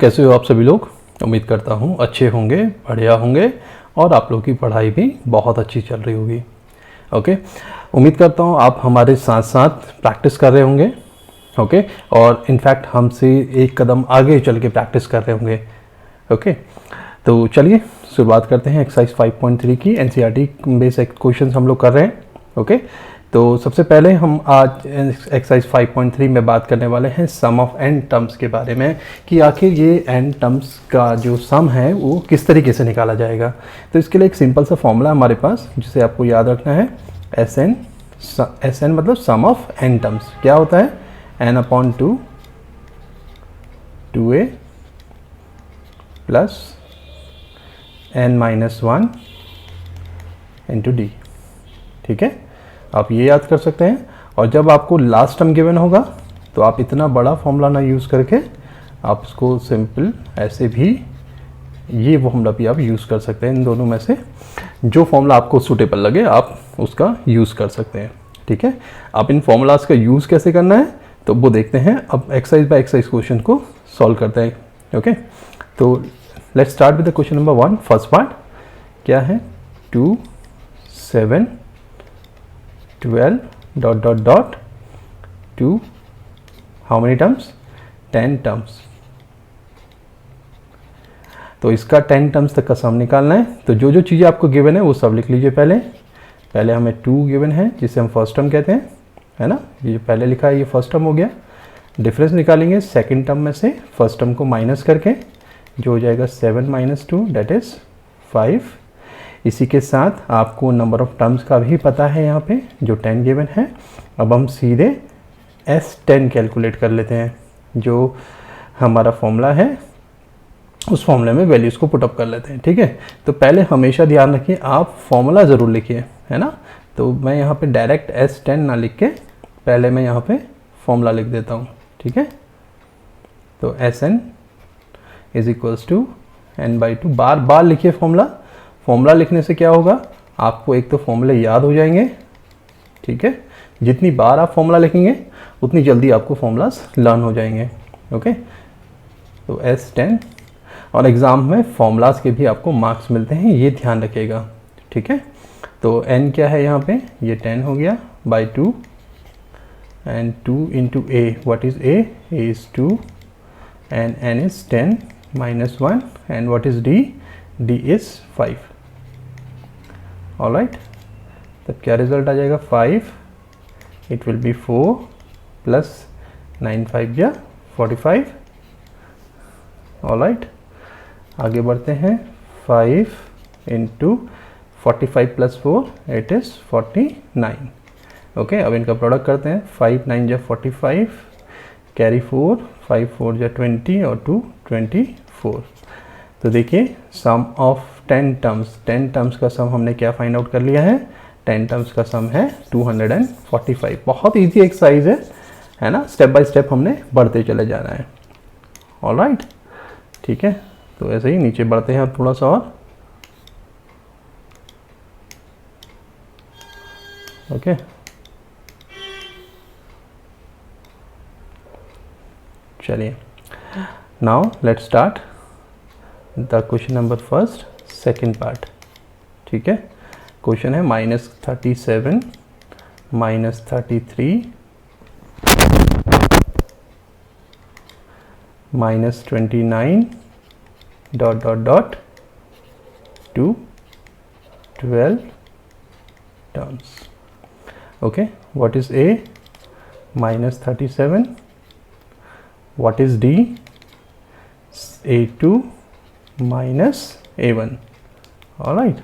कैसे हो आप सभी लोग। उम्मीद करता हूँ अच्छे होंगे, बढ़िया होंगे और आप लोगों की पढ़ाई भी बहुत अच्छी चल रही होगी। ओके, उम्मीद करता हूँ आप हमारे साथ साथ प्रैक्टिस कर रहे होंगे। ओके, और इनफैक्ट हमसे एक कदम आगे चल के प्रैक्टिस कर रहे होंगे। ओके, तो चलिए शुरुआत करते हैं। एक्सरसाइज 5.3 की एनसीईआरटी बेस्ड क्वेश्चंस हम लोग कर रहे हैं। ओके, तो सबसे पहले हम आज एक्सरसाइज 5.3 में बात करने वाले हैं सम ऑफ एन टर्म्स के बारे में, कि आखिर ये एन टर्म्स का जो सम है वो किस तरीके से निकाला जाएगा। तो इसके लिए एक सिंपल सा फॉर्मूला हमारे पास जिसे आपको याद रखना है। एस एन मतलब सम ऑफ एन टर्म्स क्या होता है, n upon 2a plus n minus 1 into d. ठीक है, आप ये याद कर सकते हैं। और जब आपको लास्ट टर्म गिवन होगा तो आप इतना बड़ा फॉर्मूला ना यूज़ करके आप इसको सिंपल ऐसे भी ये फॉर्मूला भी आप यूज़ कर सकते हैं। इन दोनों में से जो फॉर्मूला आपको सूटेबल लगे आप उसका यूज़ कर सकते हैं। ठीक है, आप इन फॉर्मूलाज का यूज़ कैसे करना है तो वो देखते हैं। अब एक्सरसाइज बाय एक्सरसाइज क्वेश्चन को सॉल्व करते हैं। ओके, तो let's start with the question number 1। First part क्या है, 2 7 12 dot dot dot 2 how many terms, 10 terms. तो इसका 10 टर्म्स तक का सम निकालना है। तो जो जो चीज़ें आपको गिवन है वो सब लिख लीजिए। पहले हमें 2 गिवन है जिसे हम फर्स्ट टर्म कहते हैं, है ना। ये जो पहले लिखा है ये फर्स्ट टर्म हो गया। डिफरेंस निकालेंगे सेकंड टर्म में से फर्स्ट टर्म को माइनस करके, जो हो जाएगा 7 माइनस 2 डेट इज़ 5। इसी के साथ आपको नंबर ऑफ टर्म्स का भी पता है यहाँ पे जो 10 गिवन है। अब हम सीधे S10 कैलकुलेट कर लेते हैं। जो हमारा फॉर्मूला है उस फॉर्मूले में वैल्यूज़ को पुटअप कर लेते हैं। ठीक है, तो पहले हमेशा ध्यान रखिए आप फॉर्मूला ज़रूर लिखिए, है ना। तो मैं यहाँ पे डायरेक्ट S10 ना लिख के पहले मैं यहाँ पे फॉर्मूला लिख देता हूँ। ठीक है, तो Sn is equals to n/2। बार बार लिखिए फॉर्मूला लिखने से क्या होगा, आपको एक तो फॉर्मूले याद हो जाएंगे। ठीक है, जितनी बार आप फॉर्मूला लिखेंगे उतनी जल्दी आपको फॉर्मूलाज लर्न हो जाएंगे। ओके, तो S10 और एग्ज़ाम में फॉर्मूलाज के भी आपको मार्क्स मिलते हैं, ये ध्यान रखिएगा। ठीक है, तो n क्या है यहाँ पे, ये 10 हो गया by 2 and 2 into a, what is a is 2 and n is 10 minus 1 and what is d is 5। Alright, तब क्या रिजल्ट आ जाएगा 5, इट विल बी 4 प्लस 9 5 या 45। ऑलराइट, आगे बढ़ते हैं। 5 into 45 plus 4 it is 49। Okay, अब इनका प्रोडक्ट करते हैं। 5 9 या 45, कैरी 4, 5 4 या 20 और 2 24। तो देखिए सम ऑफ 10 टर्म्स का सम हमने क्या फाइंड आउट कर लिया है। 10 टर्म्स का सम है 245। बहुत इजी एक्सरसाइज है ना। स्टेप बाय स्टेप हमने बढ़ते चले जाना है। ऑलराइट, ठीक है, तो ऐसे ही नीचे बढ़ते हैं अब थोड़ा सा और। ओके, चलिए now let's start the question number first second part. ठीक है, क्वेश्चन है -37 -33 -29 dot dot dot 2 12 terms. Okay, what is a, -37, what is d, a2 minus a1। all right,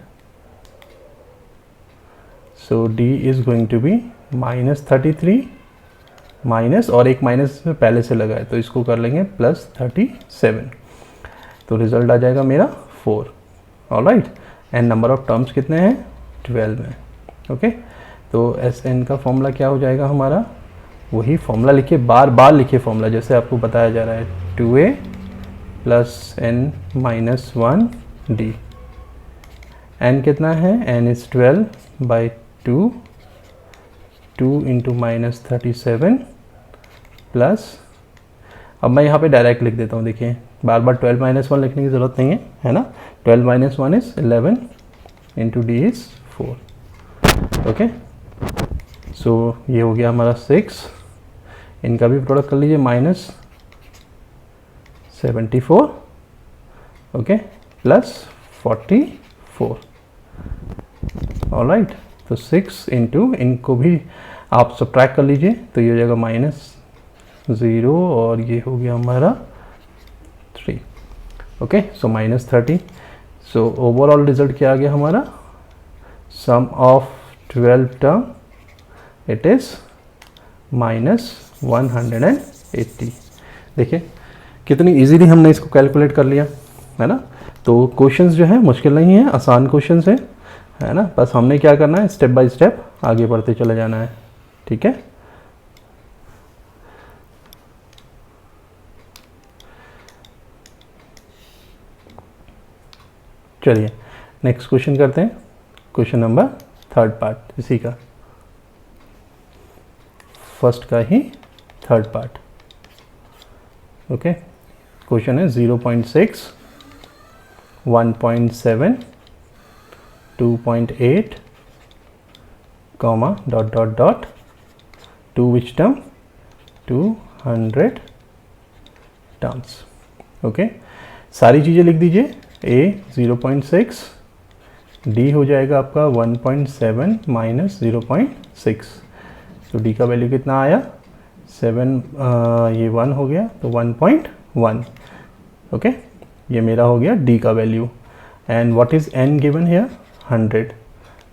so d is going to be -33 minus, और एक minus पहले से लगा है तो इसको कर लेंगे +37। तो रिजल्ट आ जाएगा मेरा 4। All right, and number of terms कितने हैं 12 में। ओके, तो Sn का फॉर्मूला क्या हो जाएगा हमारा, वही फॉर्मूला लिखिए, बार बार लिखिए फॉर्मूला जैसे आपको बताया जा रहा है। 2a plus n minus 1 d। n कितना है, n is 12 by 2 into -37 plus, अब मैं यहाँ पे डायरेक्ट लिख देता हूँ। देखिए बार बार 12 माइनस 1 लिखने की ज़रूरत नहीं है ना। 12 minus 1 is 11 into d is 4। Okay, so ये हो गया हमारा 6, इनका भी प्रोडक्ट कर लीजिए, माइनस 74, ओके, प्लस 44। ऑलराइट, तो 6 इंटू, इनको भी आप सब्ट्रैक्ट कर लीजिए, तो ये हो जाएगा -0 और ये हो गया हमारा 3। ओके, सो -30। सो ओवरऑल रिजल्ट क्या आ गया हमारा, सम ऑफ 12 टर्म इट इज़ -180। देखिए कितनी इजीली हमने इसको कैलकुलेट कर लिया, है ना। तो क्वेश्चंस जो है मुश्किल नहीं है, आसान क्वेश्चंस है ना। बस हमने क्या करना है, स्टेप बाय स्टेप आगे बढ़ते चले जाना है, ठीक है। चलिए नेक्स्ट क्वेश्चन करते हैं, क्वेश्चन नंबर 3rd पार्ट इसी का, फर्स्ट का ही 3rd पार्ट। ओके, क्वेश्चन है 0.6, 1.7, 2.8, comma dot dot dot, to which term, 200 terms. Okay, सारी चीज़ें लिख दीजिए। A 0.6, D हो जाएगा आपका 1.7 माइनस 0.6, तो D का वैल्यू कितना आया 7, ये 1 हो गया तो 1.1। ओके, ये मेरा हो गया D का value. And what is N given here 100।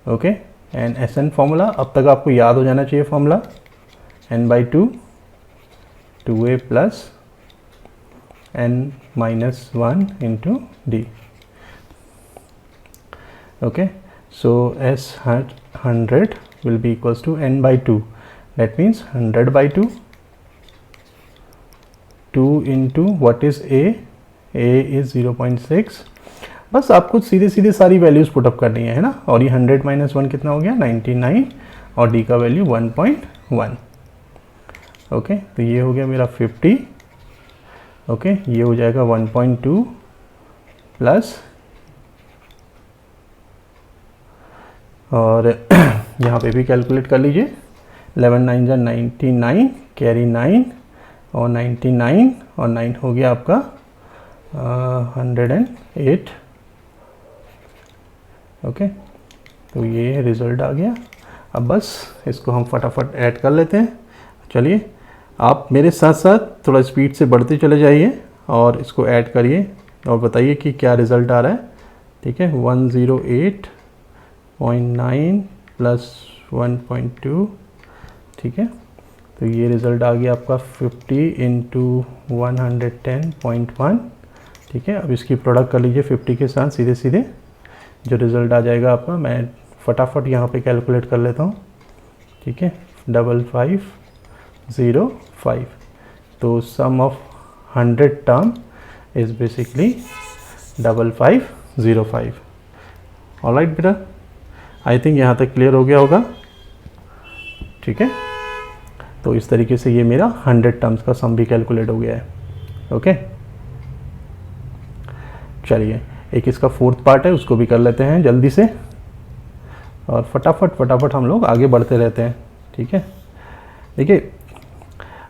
Okay, and SN formula अब तक आपको याद हो जाना चाहिए, formula n/2 2a plus n minus 1 into D. Okay, so S 100 will be equals to n/2, that means 100/2, 2 into what is A is 0.6। बस आपको सीधे सीधे सारी वैल्यूज पुटअप करनी है ना। और ये 100 माइनस 1 कितना हो गया 99, और D का वैल्यू 1.1। ओके, तो ये हो गया मेरा 50। ओके, ये हो जाएगा 1.2 प्लस, और यहाँ पे भी कैलकुलेट कर लीजिए, 11 9 जा 99, कैरी 9 और 99 और 9 हो गया आपका 108। ओके, तो ये रिज़ल्ट आ गया। अब बस इसको हम फटाफट ऐड कर लेते हैं। चलिए आप मेरे साथ साथ थोड़ा स्पीड से बढ़ते चले जाइए और इसको ऐड करिए और बताइए कि क्या रिज़ल्ट आ रहा है। ठीक है, 108.9 प्लस 1.2, ठीक है, तो ये रिज़ल्ट आ गया आपका 50 इंटू 110.1। ठीक है, अब इसकी प्रोडक्ट कर लीजिए 50 के साथ सीधे सीधे, जो रिज़ल्ट आ जाएगा आपका, मैं फटाफट यहाँ पे कैलकुलेट कर लेता हूँ। ठीक है, 5505, तो sum of 100 term is basically 5505। Alright बेटा, आई थिंक यहाँ तक क्लियर हो गया होगा। ठीक है, तो इस तरीके से ये मेरा 100 टर्म्स का सम भी कैलकुलेट हो गया है। ओके, चलिए एक इसका 4th पार्ट है, उसको भी कर लेते हैं जल्दी से, और फटाफट हम लोग आगे बढ़ते रहते हैं। ठीक है, देखिए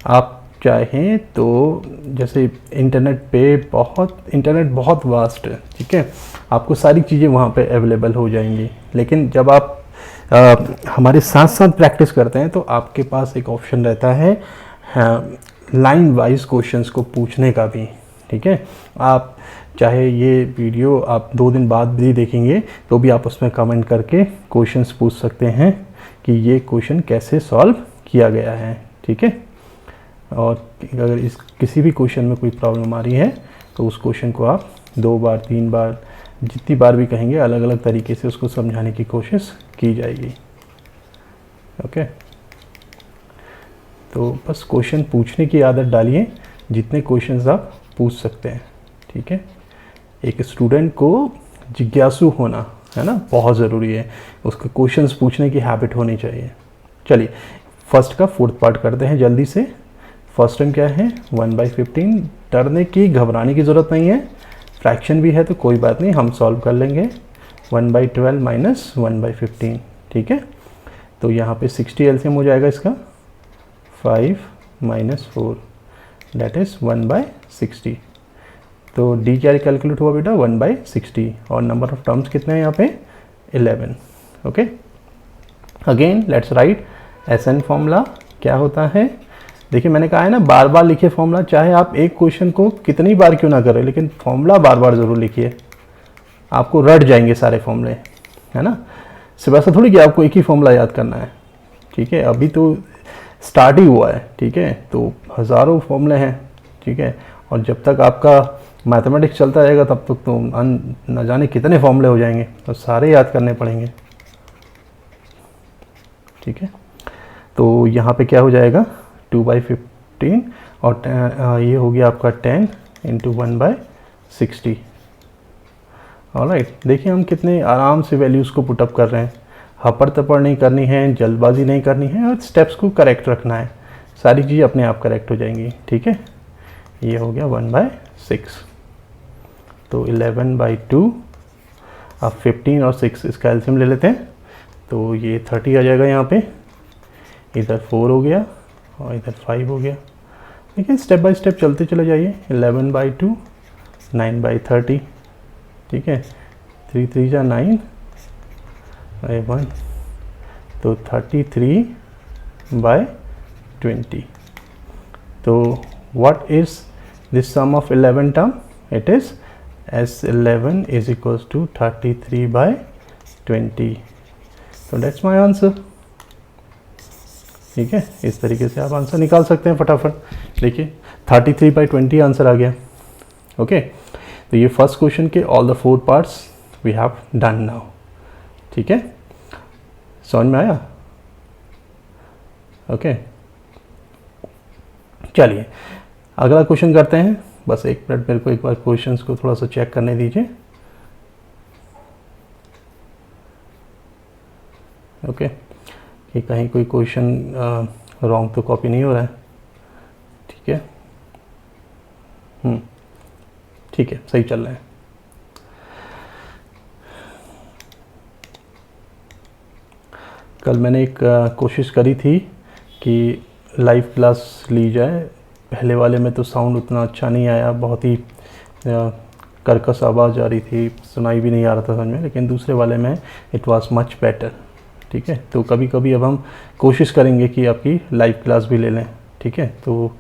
आप चाहें तो जैसे इंटरनेट बहुत वास्ट है। ठीक है, आपको सारी चीज़ें वहाँ पे अवेलेबल हो जाएंगी, लेकिन जब आप हमारे साथ साथ प्रैक्टिस करते हैं तो आपके पास एक ऑप्शन रहता है लाइन वाइज क्वेश्चंस को पूछने का भी। ठीक है, आप चाहे ये वीडियो आप 2 दिन बाद भी देखेंगे तो भी आप उसमें कमेंट करके क्वेश्चंस पूछ सकते हैं कि ये क्वेश्चन कैसे सॉल्व किया गया है। ठीक है, और अगर इस किसी भी क्वेश्चन में कोई प्रॉब्लम आ रही है तो उस क्वेश्चन को आप 2 बार 3 बार जितनी बार भी कहेंगे अलग अलग तरीके से उसको समझाने की कोशिश की जाएगी। ओके, तो बस क्वेश्चन पूछने की आदत डालिए, जितने क्वेश्चंस आप पूछ सकते हैं। ठीक है, एक स्टूडेंट को जिज्ञासु होना है ना बहुत ज़रूरी है, उसके क्वेश्चंस पूछने की हैबिट होनी चाहिए। चलिए फर्स्ट का 4th पार्ट करते हैं जल्दी से। फर्स्ट टर्म क्या है 1/15, डरने की घबराने की ज़रूरत नहीं है, फ्रैक्शन भी है तो कोई बात नहीं, हम सॉल्व कर लेंगे। 1/12 माइनस 1/15, ठीक है। तो यहाँ पे 60 एलसीएम हो जाएगा इसका, 5 माइनस 4 दैट इज़ 1/60। तो डी क्या कैलकुलेट हुआ बेटा 1/60, और नंबर ऑफ टर्म्स कितने हैं यहाँ पे 11। Okay, again let's write S N formula क्या होता है। देखिए मैंने कहा है ना बार बार लिखिए फॉर्मूला, चाहे आप एक क्वेश्चन को कितनी बार क्यों ना करें, लेकिन फॉर्मूला बार बार ज़रूर लिखिए, आपको रट जाएंगे सारे फॉर्मूले, है ना। सिर्फ ऐसा थोड़ी कि आपको एक ही फॉर्मूला याद करना है, ठीक है। अभी तो स्टार्ट ही हुआ है, ठीक है, तो हज़ारों फॉर्मूले हैं, ठीक है। और जब तक आपका मैथमेटिक्स चलता रहेगा तब तक तो न जाने कितने फॉर्मूले हो जाएंगे, तो सारे याद करने पड़ेंगे, ठीक है। तो यहाँ पे क्या हो जाएगा 2/15 और ये हो गया आपका 10 इंटू 1/60। ऑलराइट, देखिए हम कितने आराम से वैल्यूज़ को पुटअप कर रहे हैं, हपड़ तपड़ नहीं करनी है, जल्दबाजी नहीं करनी है, और स्टेप्स को करेक्ट रखना है, सारी चीज़ें अपने आप करेक्ट हो जाएंगी, ठीक है। ये हो गया 1/6, तो 11/2। अब 15 और 6 इसका एलसीएम ले लेते हैं, तो ये 30 आ जाएगा यहाँ पे, इधर 4 हो गया और इधर 5 हो गया। देखिए स्टेप बाय स्टेप चलते चले जाइए। 11/2, 9/30, ठीक है, 3 3 जा 9, 1, तो 33/20। तो what is this sum of 11 term, it is S11 is equals to 33/20। तो दैट्स माय आंसर, ठीक है। इस तरीके से आप आंसर निकाल सकते हैं फटाफट। देखिए 33/20 आंसर आ गया। ओके, तो ये फर्स्ट क्वेश्चन के all the 4 parts we have done now, ठीक है। समझ में आया? ओके, चलिए अगला क्वेश्चन करते हैं। बस एक मिनट मेरे को एक बार क्वेश्चंस को थोड़ा सा चेक करने दीजिए। ओके, कि कहीं कोई क्वेश्चन रॉन्ग तो कॉपी नहीं हो रहा है, ठीक है। ठीक है, सही चल रहा है। कल मैंने एक कोशिश करी थी कि लाइव क्लास ली जाए। पहले वाले में तो साउंड उतना अच्छा नहीं आया, बहुत ही कर्कश आवाज़ आ रही थी, सुनाई भी नहीं आ रहा था समझ में, लेकिन दूसरे वाले में इट वाज मच बेटर, ठीक है। तो कभी कभी अब हम कोशिश करेंगे कि आपकी लाइव क्लास भी ले लें, ठीक है। तो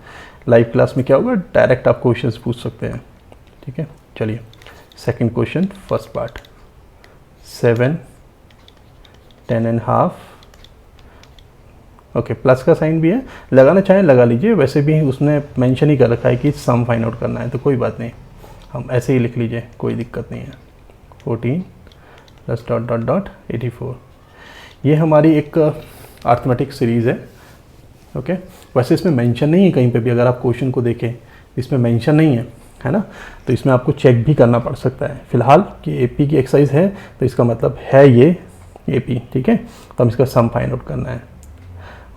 लाइव क्लास में क्या होगा, डायरेक्ट आप क्वेश्चंस पूछ सकते हैं, ठीक है। चलिए second question, first part, 7 10.5। Okay, plus का साइन भी है, लगाना चाहें लगा लीजिए, वैसे भी उसने मेंशन ही कर रखा है कि सम फाइंड आउट करना है, तो कोई बात नहीं, हम ऐसे ही लिख लीजिए, कोई दिक्कत नहीं है। 14 प्लस डॉट डॉट डॉट 84। ये हमारी एक अर्थमेटिक सीरीज़ है। ओके, वैसे इसमें मेंशन नहीं है कहीं पे भी, अगर आप क्वेश्चन को देखें इसमें मेंशन नहीं है ना, तो इसमें आपको चेक भी करना पड़ सकता है। फिलहाल कि एपी की एक्सरसाइज है तो इसका मतलब है ये एपी, ठीक है। तो हम इसका सम फाइंड आउट करना है।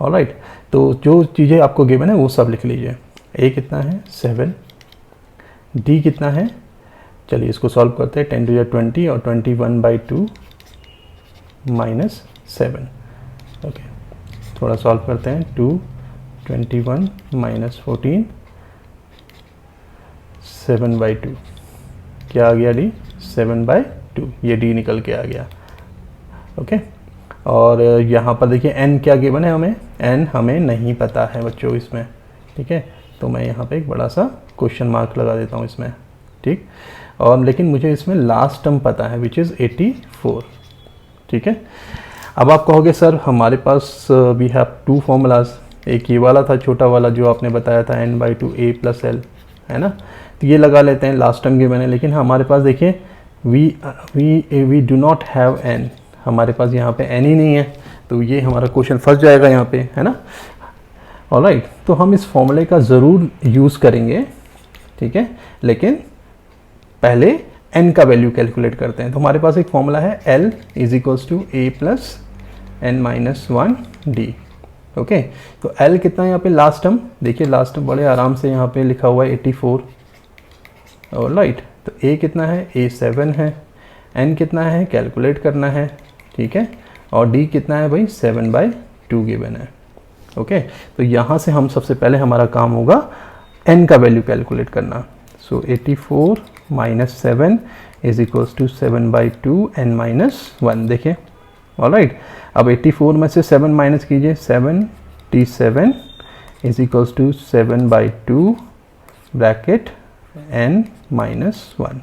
ऑलराइट, तो जो चीज़ें आपको गिवन है वो सब लिख लीजिए। ए कितना है 7, डी कितना है, चलिए इसको सॉल्व करते हैं। 10 to the 20 और 21/2 माइनस 7। ओके, थोड़ा सॉल्व करते हैं। 2 21 माइनस 14 7/2, क्या आ गया डी 7/2, ये डी निकल के आ गया। ओके, और यहाँ पर देखिए n क्या गिवन है हमें, n हमें नहीं पता है बच्चों इसमें, ठीक है। तो मैं यहाँ पे एक बड़ा सा क्वेश्चन मार्क लगा देता हूँ इसमें, ठीक। और लेकिन मुझे इसमें लास्ट टर्म पता है विच इज़ 84, ठीक है। अब आप कहोगे सर हमारे पास वी हैव 2 फॉर्मूलाज, एक ये वाला था छोटा वाला जो आपने बताया था n/2 a + l, है ना, तो ये लगा लेते हैं, लास्ट टर्म गिवन है। लेकिन हमारे पास देखिए we do not have n, हमारे पास यहाँ पे n ही नहीं है, तो ये हमारा क्वेश्चन फंस जाएगा यहाँ पे, है ना। ऑलराइट, तो हम इस फॉर्मूले का ज़रूर यूज़ करेंगे, ठीक है, लेकिन पहले n का वैल्यू कैलकुलेट करते हैं। तो हमारे पास एक फॉर्मूला है l = a + n - 1 d। Okay तो L कितना है यहाँ पे लास्ट टर्म, देखिए लास्ट टर्म बड़े आराम से यहाँ पे लिखा हुआ है 84, ऑलराइट। तो A कितना है, A 7 है, N कितना है कैलकुलेट करना है, ठीक है, और D कितना है भाई 7/2 गिवन है। ओके तो यहाँ से हम सबसे पहले हमारा काम होगा N का वैल्यू कैलकुलेट करना। सो 84 - 7 = 7/2 N - 1, देखिए ऑलराइट। अब 84 में से 7 माइनस कीजिए, 77 = 7/2 bracket N - 1।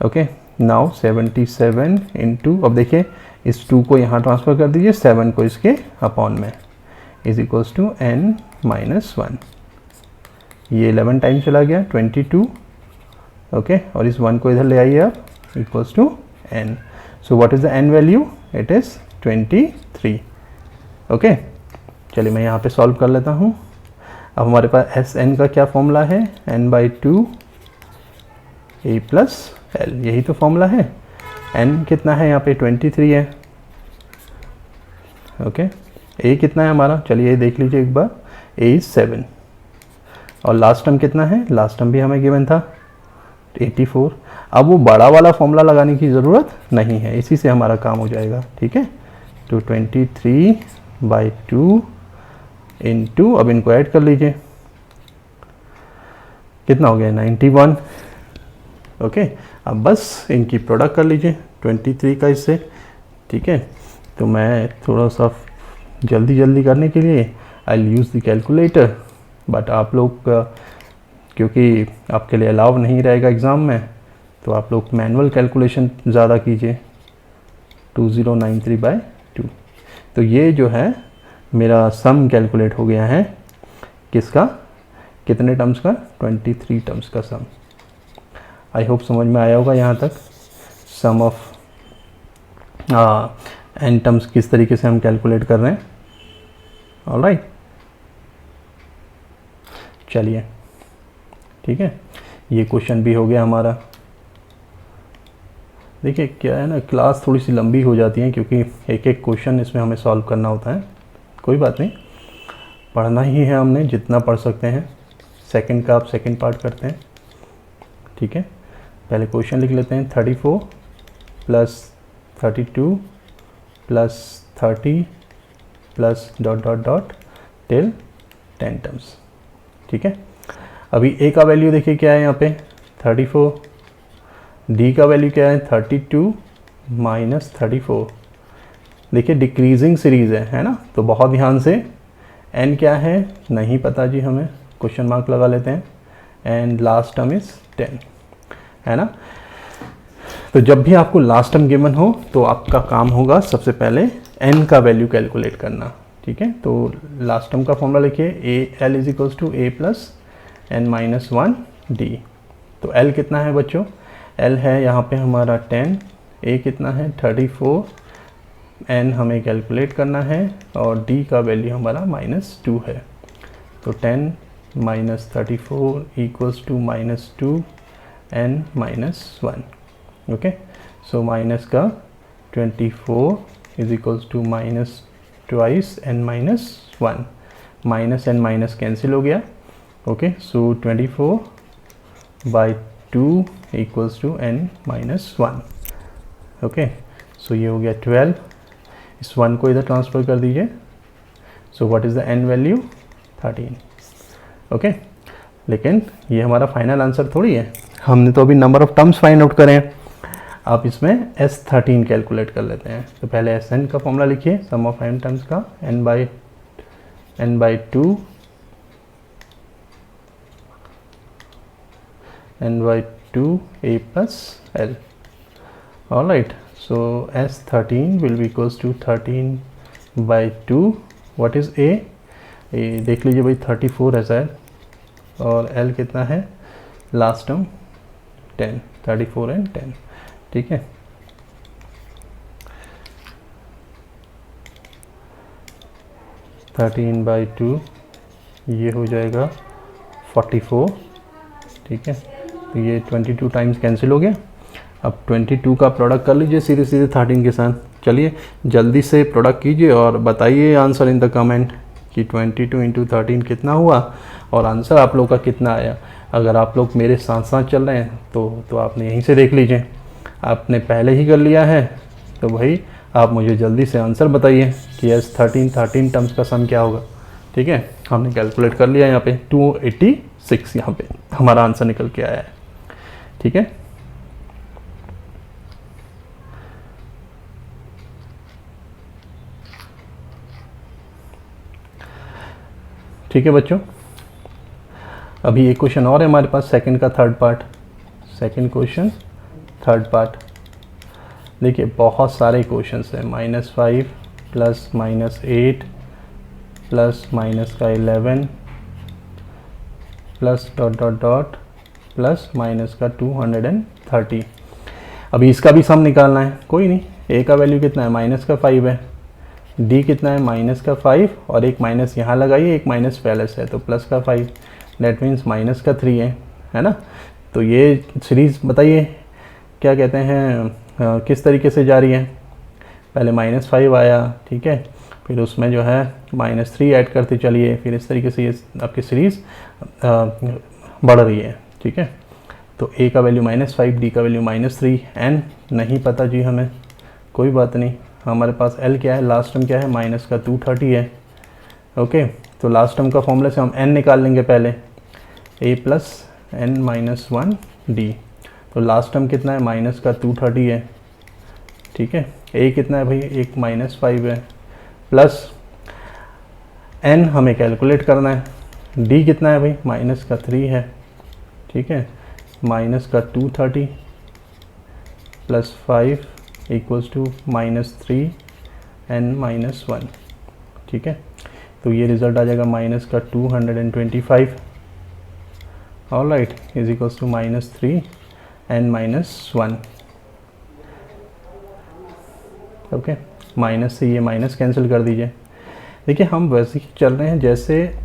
Okay now 77 into, अब देखिए इस 2 को यहाँ ट्रांसफ़र कर दीजिए, 7 को इसके अपॉन में, = N - 1। ये 11 टाइम चला गया 22, ओके और इस 1 को इधर ले आइए आप, = N। So what is the N value, it is 23। Okay चलिए मैं यहाँ पे सॉल्व कर लेता हूँ। अब हमारे पास Sn का क्या फॉर्मूला है, n/2 A + L, यही तो फॉर्मूला है। n कितना है यहाँ पे 23 है, ओके A कितना है हमारा, चलिए देख लीजिए एक बार, A is 7 और लास्ट टर्म कितना है, लास्ट टर्म भी हमें गिवन था 84। अब वो बड़ा वाला फॉर्मूला लगाने की ज़रूरत नहीं है, इसी से हमारा काम हो जाएगा, ठीक है। तो 23/2 इंटू, अब इनको ऐड कर लीजिए, कितना हो गया 91। ओके अब बस इनकी प्रोडक्ट कर लीजिए 23 का इससे, ठीक है। तो मैं थोड़ा सा जल्दी करने के लिए I will use the calculator, but आप लोग क्योंकि आपके लिए अलाउ नहीं रहेगा एग्ज़ाम में, तो आप लोग मैनुअल कैलकुलेशन ज़्यादा कीजिए। 2093/2। तो ये जो है मेरा सम कैलकुलेट हो गया है, किसका, कितने टर्म्स का, 23 टर्म्स का सम। आई होप समझ में आया होगा यहाँ तक, सम ऑफ n टर्म्स किस तरीके से हम कैलकुलेट कर रहे हैं, ऑलराइट। चलिए ठीक है, ये क्वेश्चन भी हो गया हमारा। देखिए क्या है ना, क्लास थोड़ी सी लंबी हो जाती है क्योंकि एक एक क्वेश्चन इसमें हमें सॉल्व करना होता है। कोई बात नहीं, पढ़ना ही है हमने, जितना पढ़ सकते हैं। सेकंड का आप सेकंड पार्ट करते हैं, ठीक है। पहले क्वेश्चन लिख लेते हैं, 34 + 32 + 30 प्लस ... टिल 10 टर्म्स, ठीक है। अभी A का वैल्यू देखिए क्या है यहाँ पे 34, D का वैल्यू क्या है 32 - 34। देखिए डिक्रीजिंग सीरीज़ है ना, तो बहुत ध्यान से। N क्या है नहीं पता जी हमें, क्वेश्चन मार्क लगा लेते हैं, एंड लास्ट टर्म इज़ 10, है ना। तो जब भी आपको लास्ट टर्म गिवन हो तो आपका काम होगा सबसे पहले N का वैल्यू कैलकुलेट करना, ठीक है। तो लास्ट टर्म का फॉर्मूला लिखिए, L = A + N - 1 D। तो L कितना है बच्चों, L है यहाँ पे हमारा 10, A कितना है 34, N हमें कैलकुलेट करना है और D का वैल्यू हमारा -2 है। तो 10 - 34 = -2 N - 1, ओके। सो माइनस का 24 = -2 N - 1, minus N minus cancel हो गया, okay. So 24/2 = N - 1, okay. So ये हो गया 12, इस 1 को इधर ट्रांसफ़र कर दीजिए। So what is the N value 13, okay. लेकिन ये हमारा फाइनल आंसर थोड़ी है, हमने तो अभी number of terms find out करें। आप इसमें S13 कैलकुलेट कर लेते हैं। तो पहले Sn का फॉर्मूला लिखिए, सम ऑफ n टर्म्स का, n/2 A + L, alright. So S13 will be equals to 13/2, what is A, देख लीजिए भाई 34 है शायद, और L कितना है लास्ट टर्म 10, 34 एंड 10, ठीक है। (13/2) ये हो जाएगा 44, ठीक है। तो ये 22 टाइम्स कैंसिल हो गया। अब 22 का प्रोडक्ट कर लीजिए सीधे सीधे 13 के साथ। चलिए जल्दी से प्रोडक्ट कीजिए और बताइए आंसर इन द कमेंट। कि 22 इंटू 13 कितना हुआ और आंसर आप लोग का कितना आया। अगर आप लोग मेरे साथ साथ चल रहे हैं तो आपने यहीं से देख लीजिए, आपने पहले ही कर लिया है तो भाई आप मुझे जल्दी से आंसर बताइए कि यस 13 टर्म्स का सम क्या होगा। ठीक है, हमने कैलकुलेट कर लिया, यहाँ पे 286 यहाँ पे हमारा आंसर निकल के आया है। ठीक है, ठीक है बच्चों, अभी एक क्वेश्चन और है हमारे पास, सेकंड का third part, second question third part. देखिए बहुत सारे क्वेश्चंस हैं, -5 प्लस -8 प्लस माइनस का 11 plus dot dot dot plus minus का 230। अभी इसका भी सम निकालना है, कोई नहीं, ए का वैल्यू कितना है, माइनस का 5 है, डी कितना है, माइनस का 5 और एक माइनस यहाँ लगाइए, एक माइनस पहले से है तो प्लस का 5, डेट मीन्स माइनस का 3 है ना। तो ये सीरीज़ बताइए क्या कहते हैं, किस तरीके से जा रही है। पहले -5 आया, ठीक है, फिर उसमें जो है -3 ऐड करते चलिए, फिर इस तरीके से ये आपकी सीरीज़ बढ़ रही है। ठीक है, तो ए का वैल्यू -5, डी का वैल्यू -3, एन नहीं पता जी हमें, कोई बात नहीं, हमारे पास एल क्या है, लास्ट टर्म क्या है, माइनस का 230 है। ओके, तो लास्ट टर्म का फॉर्मूला से हम एन निकाल लेंगे पहले, ए प्लस एन माइनस 1 डी। तो लास्ट टर्म कितना है, माइनस का 230 है। ठीक है, ए कितना है भाई, एक -5 है, प्लस एन हमें कैलकुलेट करना है, डी कितना है भाई, माइनस का 3 है। ठीक है, माइनस का 230 plus 5 equals to -3 N minus 1। ठीक है, तो ये रिज़ल्ट आ जाएगा माइनस का 225 alright is equals to -3 N minus 1। Okay, minus से ये माइनस कैंसिल कर दीजिए। देखिए हम वैसे ही चल रहे हैं जैसे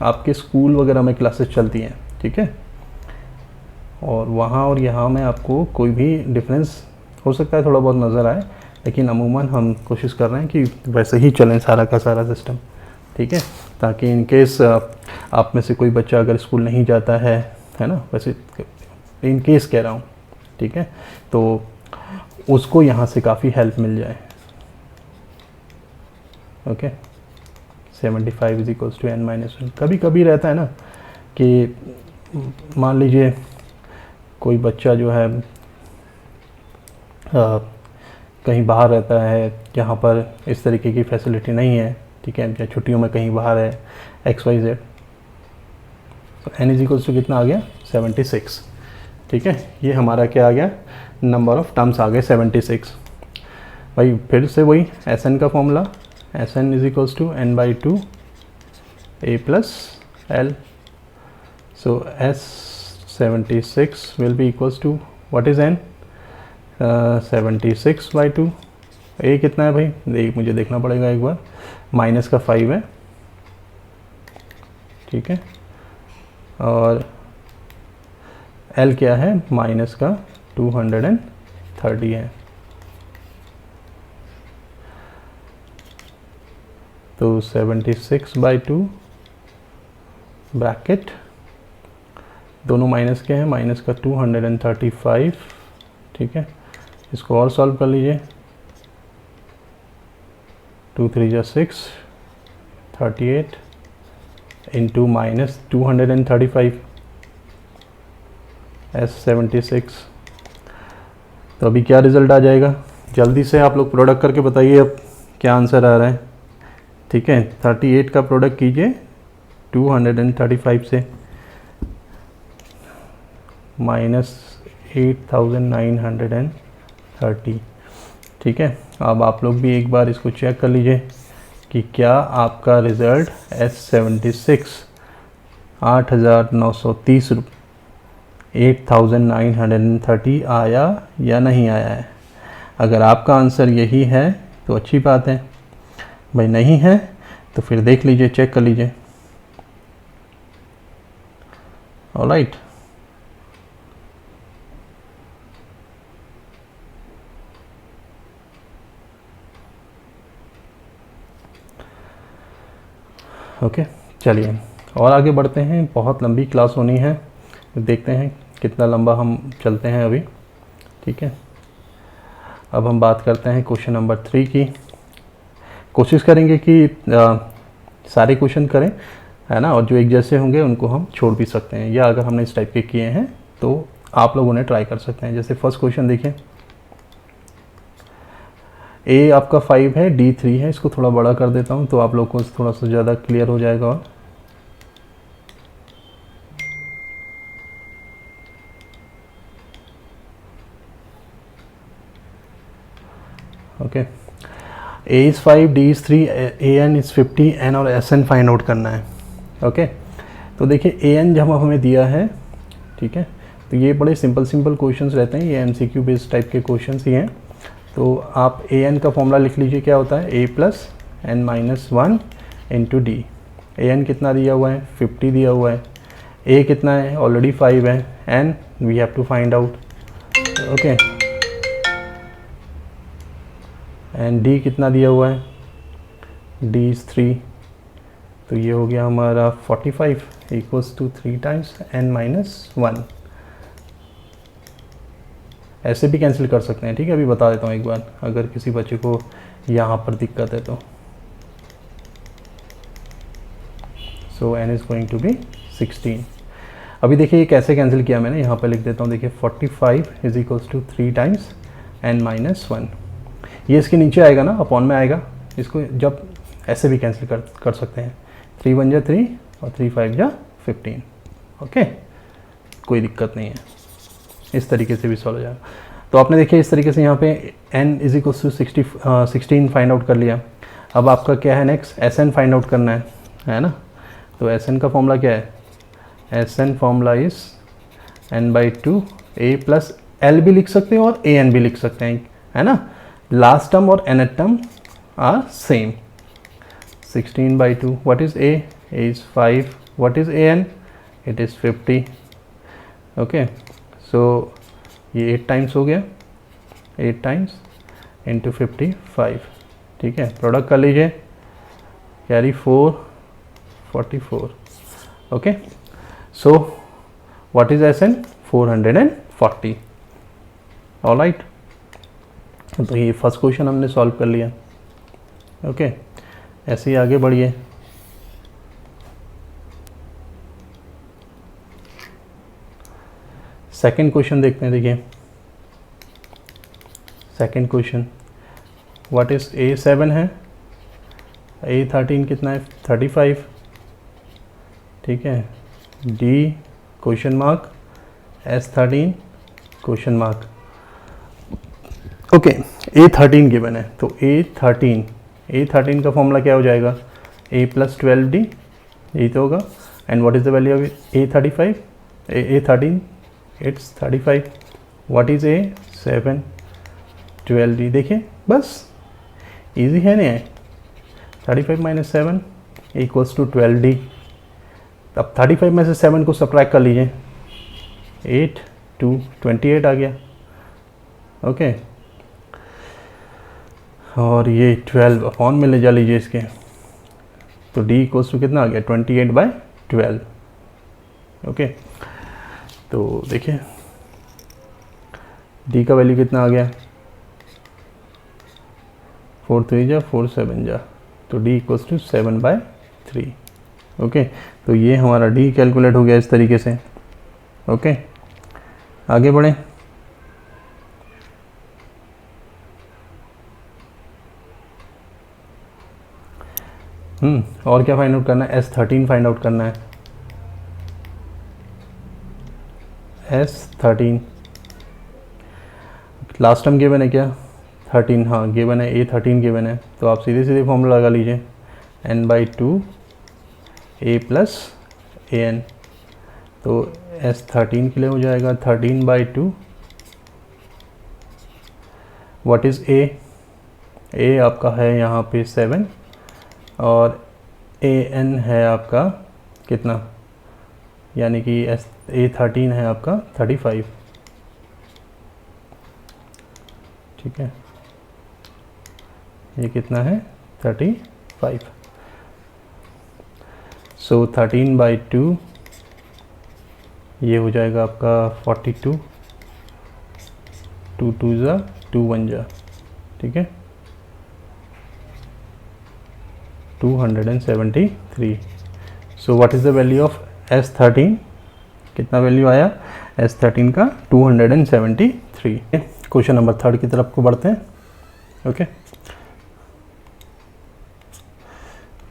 आपके स्कूल वगैरह में क्लासेस चलती हैं। ठीक है, और वहाँ और यहाँ में आपको कोई भी डिफरेंस हो सकता है थोड़ा बहुत नज़र आए, लेकिन अमूमन हम कोशिश कर रहे हैं कि वैसे ही चलें सारा का सारा सिस्टम। ठीक है, ताकि इन केस आप में से कोई बच्चा अगर स्कूल नहीं जाता है ना, वैसे इन केस कह रहा हूँ, ठीक है, तो उसको यहाँ से काफ़ी हेल्प मिल जाए। Okay, 75 is equals to N minus 1। कभी कभी रहता है ना कि मान लीजिए कोई बच्चा जो है कहीं बाहर रहता है, जहाँ पर इस तरीके की फैसिलिटी नहीं है, ठीक है, या छुट्टियों में कहीं बाहर है, XYZ, तो एन इज इक्वल्स टू कितना आ गया, 76। ठीक है, ये हमारा क्या आ गया, नंबर ऑफ टर्म्स आ गए 76। भाई फिर से वही एस एन का formula, S N is equals to N by 2 A plus L. So S 76 will be equals to what is N, 76 by 2। A कितना है भाई, मुझे देखना पड़ेगा एक बार, माइनस का 5 है। ठीक है, और एल क्या है, माइनस का 230 है। तो 76 बाई 2 ब्रैकेट, दोनों माइनस के हैं, माइनस का 235। ठीक है, इसको और सॉल्व कर लीजिए, 2 3 जा 6, 38 इंटू माइनस 235 S76। तो अभी क्या रिज़ल्ट आ जाएगा, जल्दी से आप लोग प्रोडक्ट करके बताइए अब क्या आंसर आ रहा है। ठीक है, 38 का प्रोडक्ट कीजिए 235 से, माइनस 8930। ठीक है, अब आप लोग भी एक बार इसको चेक कर लीजिए कि क्या आपका रिज़ल्ट S76 8,930 8,930 आया या नहीं आया है। अगर आपका आंसर यही है तो अच्छी बात है, भाई नहीं है तो फिर देख लीजिए, चेक कर लीजिए। ऑलराइट, ओके, चलिए और आगे बढ़ते हैं, बहुत लंबी क्लास होनी है, देखते हैं कितना लंबा हम चलते हैं अभी। ठीक है, अब हम बात करते हैं क्वेश्चन नंबर 3 की। कोशिश करेंगे कि सारे क्वेश्चन करें, है ना, और जो एक जैसे होंगे उनको हम छोड़ भी सकते हैं, या अगर हमने इस टाइप के किए हैं तो आप लोग उन्हें ट्राई कर सकते हैं। जैसे फर्स्ट क्वेश्चन देखिए, ए आपका 5 है, डी 3 है। इसको थोड़ा बड़ा कर देता हूँ तो आप लोग को थोड़ा सा ज़्यादा क्लियर हो जाएगा। और okay, A is 5, D is 3, A N is 50, N और एस एन फाइंड आउट करना है। ओके, तो देखिए ए एन जब हमें दिया है, ठीक है, तो ये बड़े सिंपल क्वेश्चंस रहते हैं, ये एमसीक्यू बेस्ड टाइप के क्वेश्चंस ही हैं। तो आप ए एन का फॉर्मूला लिख लीजिए, क्या होता है, a plus n minus 1 into d. A n कितना दिया हुआ है, 50 दिया हुआ है, ए कितना है, ऑलरेडी 5 है, N we have to find out. Okay, and D कितना दिया हुआ है, डी इज़ 3, तो ये हो गया हमारा 45 equals to 3 times N minus 1। ऐसे भी कैंसिल कर सकते हैं, ठीक है, अभी बता देता हूँ एक बार, अगर किसी बच्चे को यहाँ पर दिक्कत है तो। So n is going to be 16। अभी देखिए ये कैसे कैंसिल किया मैंने, यहाँ पर लिख देता हूँ, देखिए 45 is equals to 3 times N minus 1। ये इसके नीचे आएगा ना, अपॉन में आएगा, इसको जब ऐसे भी कैंसिल कर सकते हैं, 3 1 जा 3 और 3 5 जा 15। ओके, कोई दिक्कत नहीं है, इस तरीके से भी सॉल्व हो जाएगा। तो आपने देखिए इस तरीके से यहाँ पे n is equals to 16 find out कर लिया। अब आपका क्या है next, S N find out करना है ना। तो एस एन का फॉर्मूला क्या है, S N formula is n/2 a plus L भी लिख सकते हैं और ए एन भी लिख सकते हैं, है ना। लास्ट टर्म और nth term are same. 16/2, what is a is 5, what is an, it is 50। Okay, so ये 8 टाइम्स हो गया, 8 टाइम्स इंटू 55। ठीक है, प्रोडक्ट कर लीजिए, carry 4 44। Okay, so what is S N, 440। Alright, तो ये फर्स्ट क्वेश्चन हमने सॉल्व कर लिया। ओके, ऐसे ही आगे बढ़िए। सेकंड क्वेश्चन देखते हैं, देखिए second question, what is a 7 है, ए 13 कितना है, 35। ठीक है, d question mark, s 13 question mark. Okay, a 13 given है, तो ए 13 का फॉर्मूला क्या हो जाएगा, ए प्लस 12 डी, यही तो होगा। And what is the value of A 35, A 13 it's 35, what is a 7 12 D. देखिए बस इजी है नहीं, 35 माइनस 7 इक्वल्स टू 12 डी। अब 35 में से 7 को सब्ट्रैक्ट कर लीजिए, 8 2 28 आ गया। ओके, और ये 12 अपॉन में ले जा लीजिए इसके, तो d इक्वल्स टू कितना आ गया, 28/12। ओके, तो देखिए d का वैल्यू कितना आ गया, 4 3 जा 4 7 जा, तो d इक्वल्स टू 7/3। ओके, तो ये हमारा d कैलकुलेट हो गया इस तरीके से। ओके, आगे बढ़ें। और क्या फाइंड आउट करना है, S13 फाइंड आउट करना है। S13 लास्ट टर्म गिवन है क्या, 13, हाँ गिवन है, A13 गिवन है, तो आप सीधे सीधे फॉर्मूला लगा लीजिए, n/2 a plus A N. तो S13 के लिए हो जाएगा 13/2, व्हाट इज़ ए आपका है यहाँ पे 7 और ए एन है आपका कितना, यानी कि A13 है आपका 35। ठीक है, ये कितना है 35। सो 13/2 ये हो जाएगा आपका 42, 2 2 जा 2 1 जा, ठीक है, 273। So what is the value of S13? कितना वैल्यू आया S13 का? 273। क्वेश्चन नंबर 3 की तरफ को बढ़ते हैं। ओके,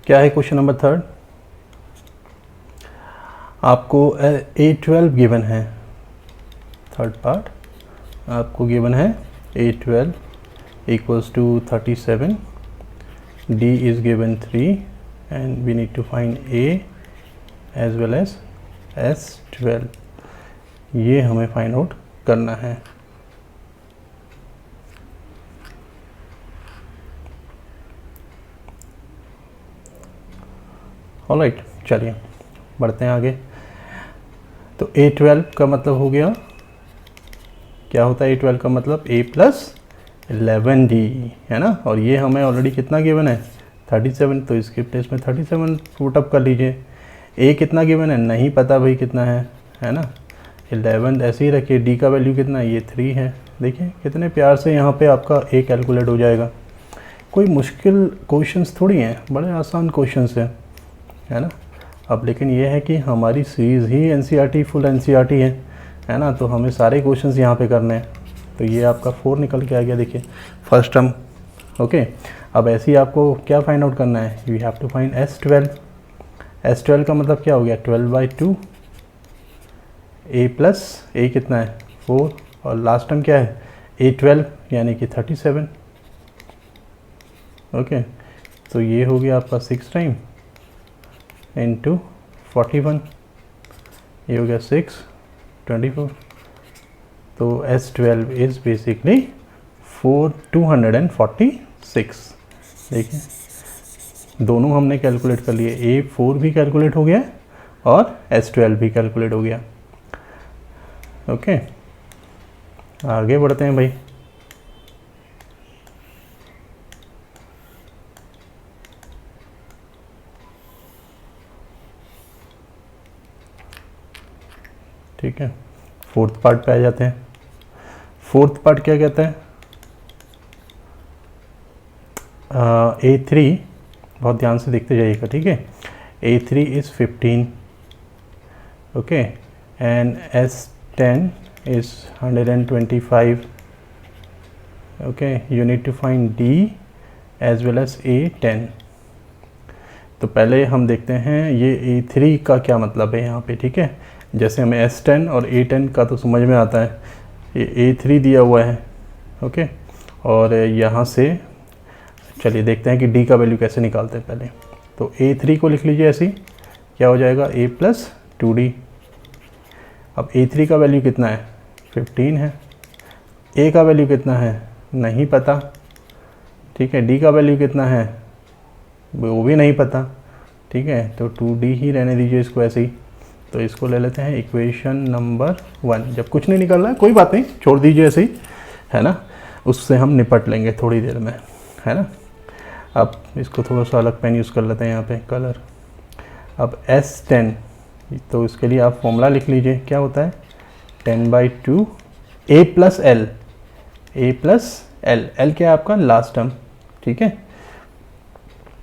क्या है क्वेश्चन नंबर 3? आपको A12 गिवन है, थर्ड पार्ट आपको गिवन है A12 equals to 37, D is given 3 and we need to find A as well as S12, ये हमें फाइंड आउट करना है। ऑलराइट, चलिए बढ़ते हैं आगे। तो A12 का मतलब हो गया, क्या होता है A12 का मतलब? A + 11D है ना, और ये हमें ऑलरेडी कितना गिवन है? 37, तो इसके प्लेस में 37 पुटअप कर लीजिए। A कितना गिवन है? नहीं पता भाई कितना है ना, 11 ऐसे ही रखिए। D का वैल्यू कितना है? ये 3 है। देखिए कितने प्यार से यहाँ पे आपका A कैलकुलेट हो जाएगा। कोई मुश्किल क्वेश्चंस थोड़ी हैं, बड़े आसान क्वेश्चंस हैं, है ना। अब लेकिन ये है कि हमारी सीरीज़ ही NCERT फुल NCERT है ना, तो हमें सारे क्वेश्चंस यहाँ पे करने हैं। तो ये आपका 4 निकल के आ गया, देखिए फर्स्ट टर्म। ओके, अब ऐसे ही आपको क्या फाइंड आउट करना है? We have to find S12। S12 का मतलब क्या हो गया? 12/2, A + A कितना है? 4, और लास्ट टर्म क्या है? A12 यानी कि 37। ओके, तो ये हो गया आपका 6 टाइम इंटू 41, ये हो गया 6 24। तो S12 इज़ बेसिकली 246। देखिए दोनों हमने कैलकुलेट कर लिए, A4 भी कैलकुलेट हो गया और S12 भी कैलकुलेट हो गया। ओके, आगे बढ़ते हैं भाई। ठीक है, फोर्थ पार्ट पे आ जाते हैं। फोर्थ पार्ट क्या कहता है? A3, बहुत ध्यान से देखते जाइएगा, ठीक है। A3 is 15, okay, and S10 is 125, okay. You need to find D as well as A10। तो पहले हम देखते हैं ये A3 का क्या मतलब है यहाँ पे, ठीक है। जैसे हमें S10 और A10 का तो समझ में आता है, ये A3 दिया हुआ है, ओके। और यहाँ से चलिए देखते हैं कि D का वैल्यू कैसे निकालते हैं पहले। तो A3 को लिख लीजिए ऐसे ही, क्या हो जाएगा? A + 2D। अब A3 का वैल्यू कितना है? 15 है। A का वैल्यू कितना है? नहीं पता, ठीक है। D का वैल्यू कितना है? वो भी नहीं पता, ठीक है। तो 2D ही रहने दीजिए इसको ऐसे ही। तो इसको ले लेते हैं इक्वेशन नंबर 1। जब कुछ नहीं निकल रहा है कोई बात नहीं, छोड़ दीजिए ऐसे ही, है ना, उससे हम निपट लेंगे थोड़ी देर में, है ना। अब इसको थोड़ा सा अलग पेन यूज़ कर लेते हैं यहाँ पे, कलर। अब S10, तो इसके लिए आप फॉर्मूला लिख लीजिए, क्या होता है? 10/2 A + L, A + L, L क्या है आपका? लास्ट टर्म, ठीक है,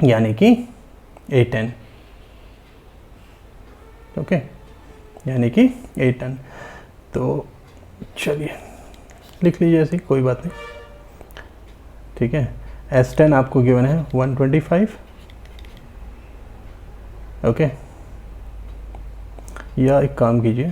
यानी कि A10, ओके, यानी कि A10। तो चलिए लिख लीजिए ऐसे, कोई बात नहीं, ठीक है। S10 आपको गिवन है 125, ओके। या एक काम कीजिए,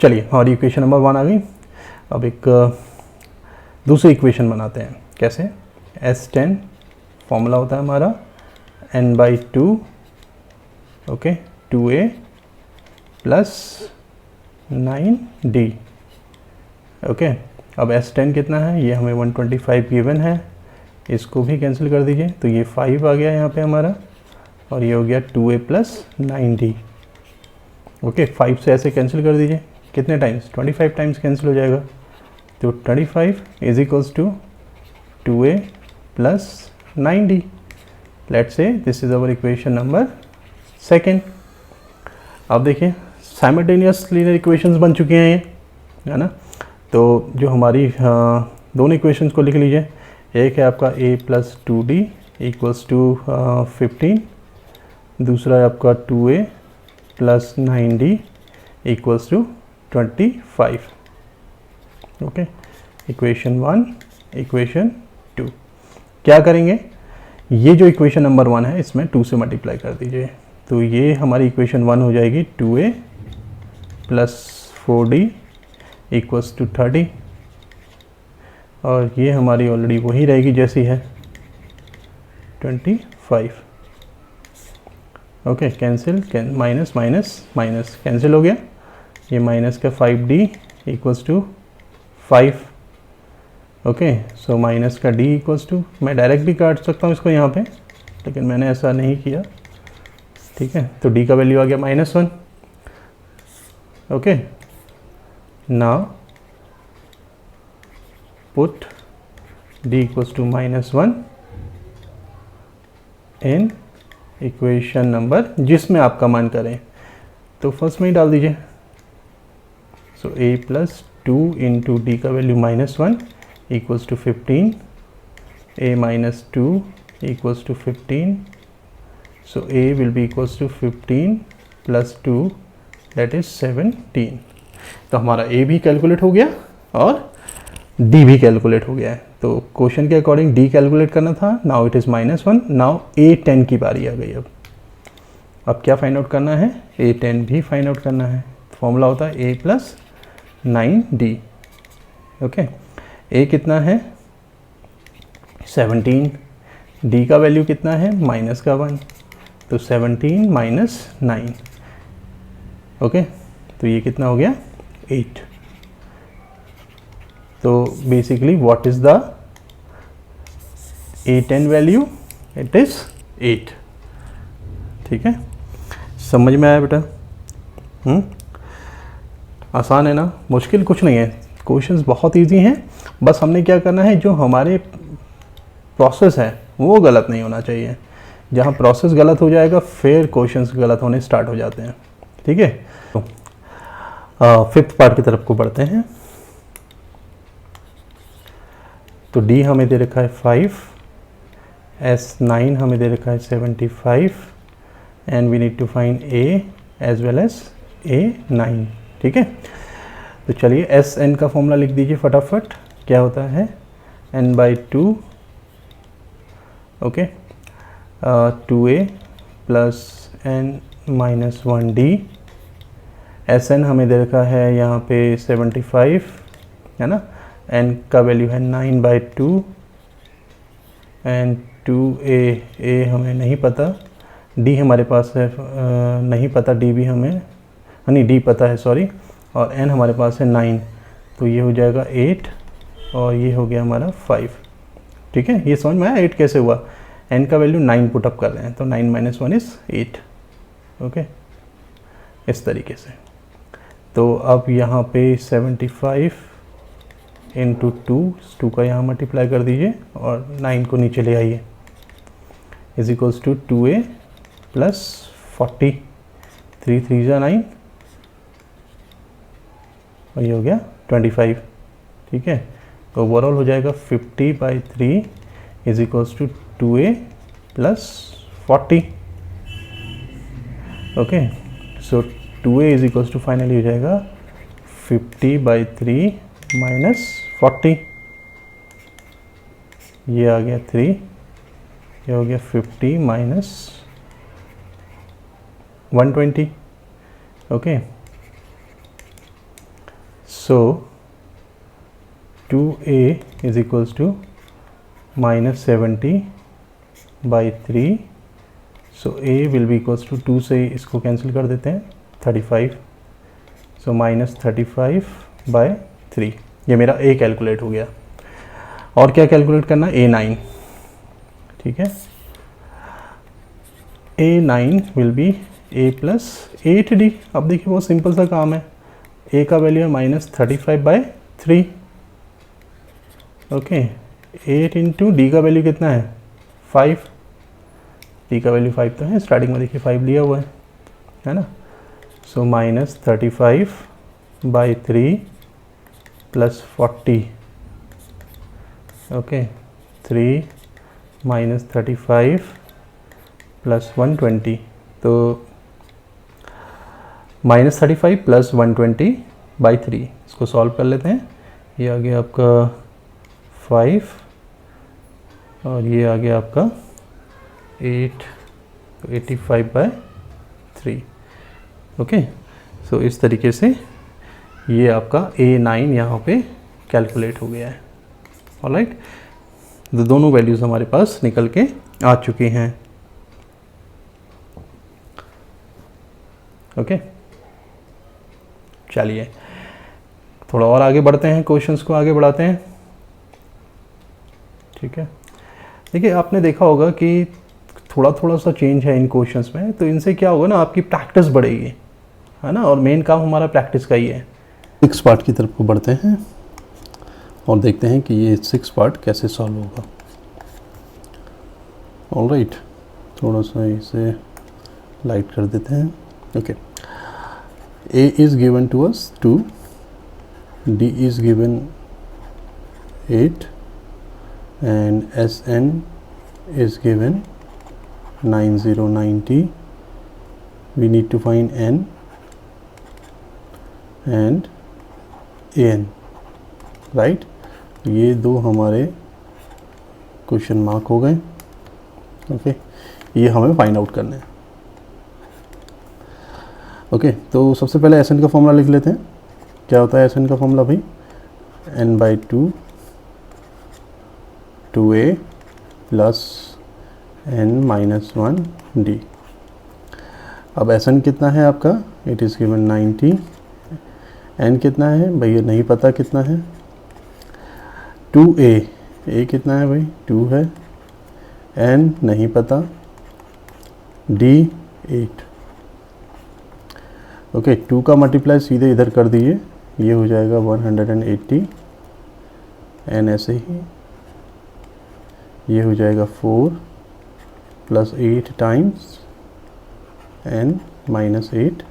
चलिए हमारी इक्वेशन नंबर 1 आ गई। अब एक दूसरी इक्वेशन बनाते हैं। कैसे? S10 फॉर्मूला होता है हमारा n/2, okay, 2A + 9D, okay. अब S10 कितना है? ये हमें 125 गिवन है, इसको भी कैंसिल कर दीजिए। तो ये 5 आ गया यहाँ पे हमारा, और ये हो गया 2A + 9D, ओके। 5 से ऐसे कैंसिल कर दीजिए, कितने टाइम्स, 25 टाइम्स कैंसिल हो जाएगा। तो 25 is equals to 2a plus 9d। Let's say this is our equation number second. अब देखिए साइमल्टेनियस लीनियर इक्वेशंस बन चुके हैं ये, है ना। तो जो हमारी दोनों इक्वेशंस को लिख लीजिए। एक है आपका a plus 2d equals to 15, दूसरा है आपका 2a plus 9d equals to 25। Okay, equation 1, equation 2। क्या करेंगे, ये जो इक्वेशन नंबर 1 है इसमें 2 से मल्टीप्लाई कर दीजिए। तो ये हमारी इक्वेशन 1 हो जाएगी 2a plus 4d equals to 30, और ये हमारी ऑलरेडी वही रहेगी जैसी है 25। Okay, cancel, minus minus minus cancel हो गया। ये माइनस का 5d equals to 5। Okay, so minus का d इक्वल्स टू, मैं डायरेक्ट भी काट सकता हूँ इसको यहाँ पे, लेकिन मैंने ऐसा नहीं किया। ठीक है, तो d का वैल्यू आ गया -1। Okay, now put d equals to -1 in equation number जिसमें आपका मान करें। तो फर्स्ट में ही डाल दीजिए। So a plus 2 into D का value -1 equals to 15, a minus 2 equals to 15। So a will be equals to 15 plus 2 that is 17। तो हमारा a भी कैलकुलेट हो गया और d भी कैलकुलेट हो गया है। तो क्वेश्चन के अकॉर्डिंग d कैलकुलेट करना था, now it is -1। Now a10 की बारी आ गई। अब क्या फाइंड आउट करना है, a10 भी फाइंड आउट करना है। फॉर्मूला होता है a plus 9d। Okay, a कितना है 17, d का वैल्यू कितना है -1, तो 17 माइनस 9। ओके, तो ये कितना हो गया 8। तो basically what is the a10 value, it is 8। ठीक है, समझ में आया बेटा? आसान है ना, मुश्किल कुछ नहीं है, क्वेश्चंस बहुत इजी हैं। बस हमने क्या करना है, जो हमारे प्रोसेस है वो गलत नहीं होना चाहिए। जहाँ प्रोसेस गलत हो जाएगा फिर क्वेश्चंस गलत होने स्टार्ट हो जाते हैं। ठीक है, तो फिफ्थ पार्ट की तरफ को बढ़ते हैं। तो D हमें दे रखा है 5, S9 हमें दे रखा है 75 and we need to find A as well as A9। ठीक है, तो चलिए Sn का फॉर्मूला लिख दीजिए फटाफट। क्या होता है n/2। Okay, 2a plus n-1d। Sn हमें दे रखा है यहाँ पे 75, है ना। n का वैल्यू है 9/2 एंड 2a हमें नहीं पता, d हमारे पास है नहीं पता, d भी हमें नहीं, d पता है सॉरी, और n हमारे पास है 9, तो ये हो जाएगा 8 और ये हो गया हमारा 5। ठीक है, ये समझ में आया 8 कैसे हुआ, n का वैल्यू 9 पुटअप कर रहे हैं, तो 9 - 1 इज़ 8। ओके, इस तरीके से। तो अब यहाँ पे 75 इंटू 2 का यहाँ मल्टीप्लाई कर दीजिए और 9 को नीचे ले आइए, is equals to 2a plus 40, 3 3 जा 9 और ये हो गया 25। ठीक है, तो ओवरऑल हो जाएगा 50/3 is equals to 2a plus 40। Okay, so 2a is equals to finally हो जाएगा 50/3 माइनस 40। ये आ गया 3, ये हो गया 50 minus 120। Okay, so 2a is equals to -70/3। So a will be equals to 2 से इसको कैंसिल कर देते हैं 35, सो -35/3। ये मेरा a कैलकुलेट हो गया। और क्या कैलकुलेट करना, a9। ठीक है, a9 will be a plus 8d। अब देखिए बहुत सिंपल सा काम है, ए का वैल्यू है -35/3। ओके, 8 इंटू डी का वैल्यू कितना है 5, डी का वैल्यू 5 तो है, स्टार्टिंग में देखिए 5 लिया हुआ है ना। सो -35/3 प्लस 40। ओके, 3 -35 प्लस 120, तो -35 प्लस 120/3। इसको सॉल्व कर लेते हैं। ये आ गया आपका 5 और ये आ गया आपका 8, तो 85/3। ओके, सो इस तरीके से ये आपका A9 यहाँ पे कैलकुलेट हो गया है। ऑलराइट, तो दोनों वैल्यूज़ हमारे पास निकल के आ चुकी हैं। ओके, चलिए थोड़ा और आगे बढ़ते हैं, क्वेश्चंस को आगे बढ़ाते हैं। ठीक है, देखिए आपने देखा होगा कि थोड़ा थोड़ा सा चेंज है इन क्वेश्चंस में, तो इनसे क्या होगा ना, आपकी प्रैक्टिस बढ़ेगी, है ना, और मेन काम हमारा प्रैक्टिस का ही है। 6 पार्ट की तरफ को बढ़ते हैं और देखते हैं कि ये 6 पार्ट कैसे सॉल्व होगा। ऑलराइट, थोड़ा सा इसे लाइट कर देते हैं। Okay, A is given to us 2, D is given 8 and Sn is given 9090. We need to find N and An, right. ये दो हमारे क्वेश्चन मार्क हो गए। ओके, ये हमें फाइंड आउट करना है। ओके, तो सबसे पहले Sn का फॉर्मूला लिख लेते हैं। क्या होता है Sn का फॉर्मूला भाई, n/2 2a plus n-1 d। अब Sn कितना है आपका, इट इज़ गिवन 90। n कितना है भाई, ये नहीं पता कितना है। 2a, a कितना है भाई 2 है, n नहीं पता, d 8। ओके, 2 का मल्टीप्लाई सीधे इधर कर दीजिए, ये हो जाएगा 180, n ऐसे ही, ये हो जाएगा 4 plus 8 times n minus 8,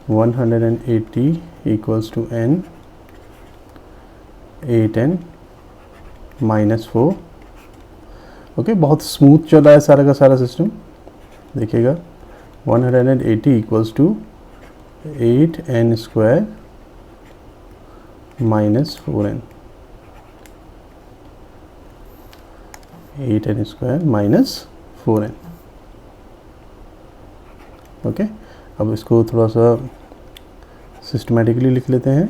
180 equals to n 8n minus 4। Okay, बहुत स्मूथ चल रहा है सारा का सारा सिस्टम, देखिएगा। 180 equals to 8n square minus 4n, 8n square minus 4n। Okay, अब इसको थोड़ा सा सिस्टमेटिकली लिख लेते हैं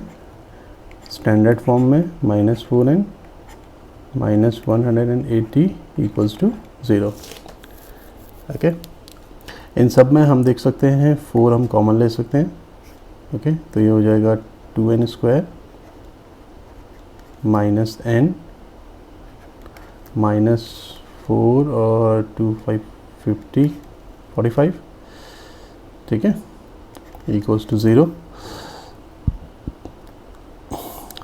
स्टैंडर्ड फॉर्म में। -4n minus 180 equals to 0। Okay, इन सब में हम देख सकते हैं 4 हम कॉमन ले सकते हैं। ओके, तो ये हो जाएगा 2n square minus n minus 4 और 2 5 50 45, ठीक है, इक्वल्स टू 0।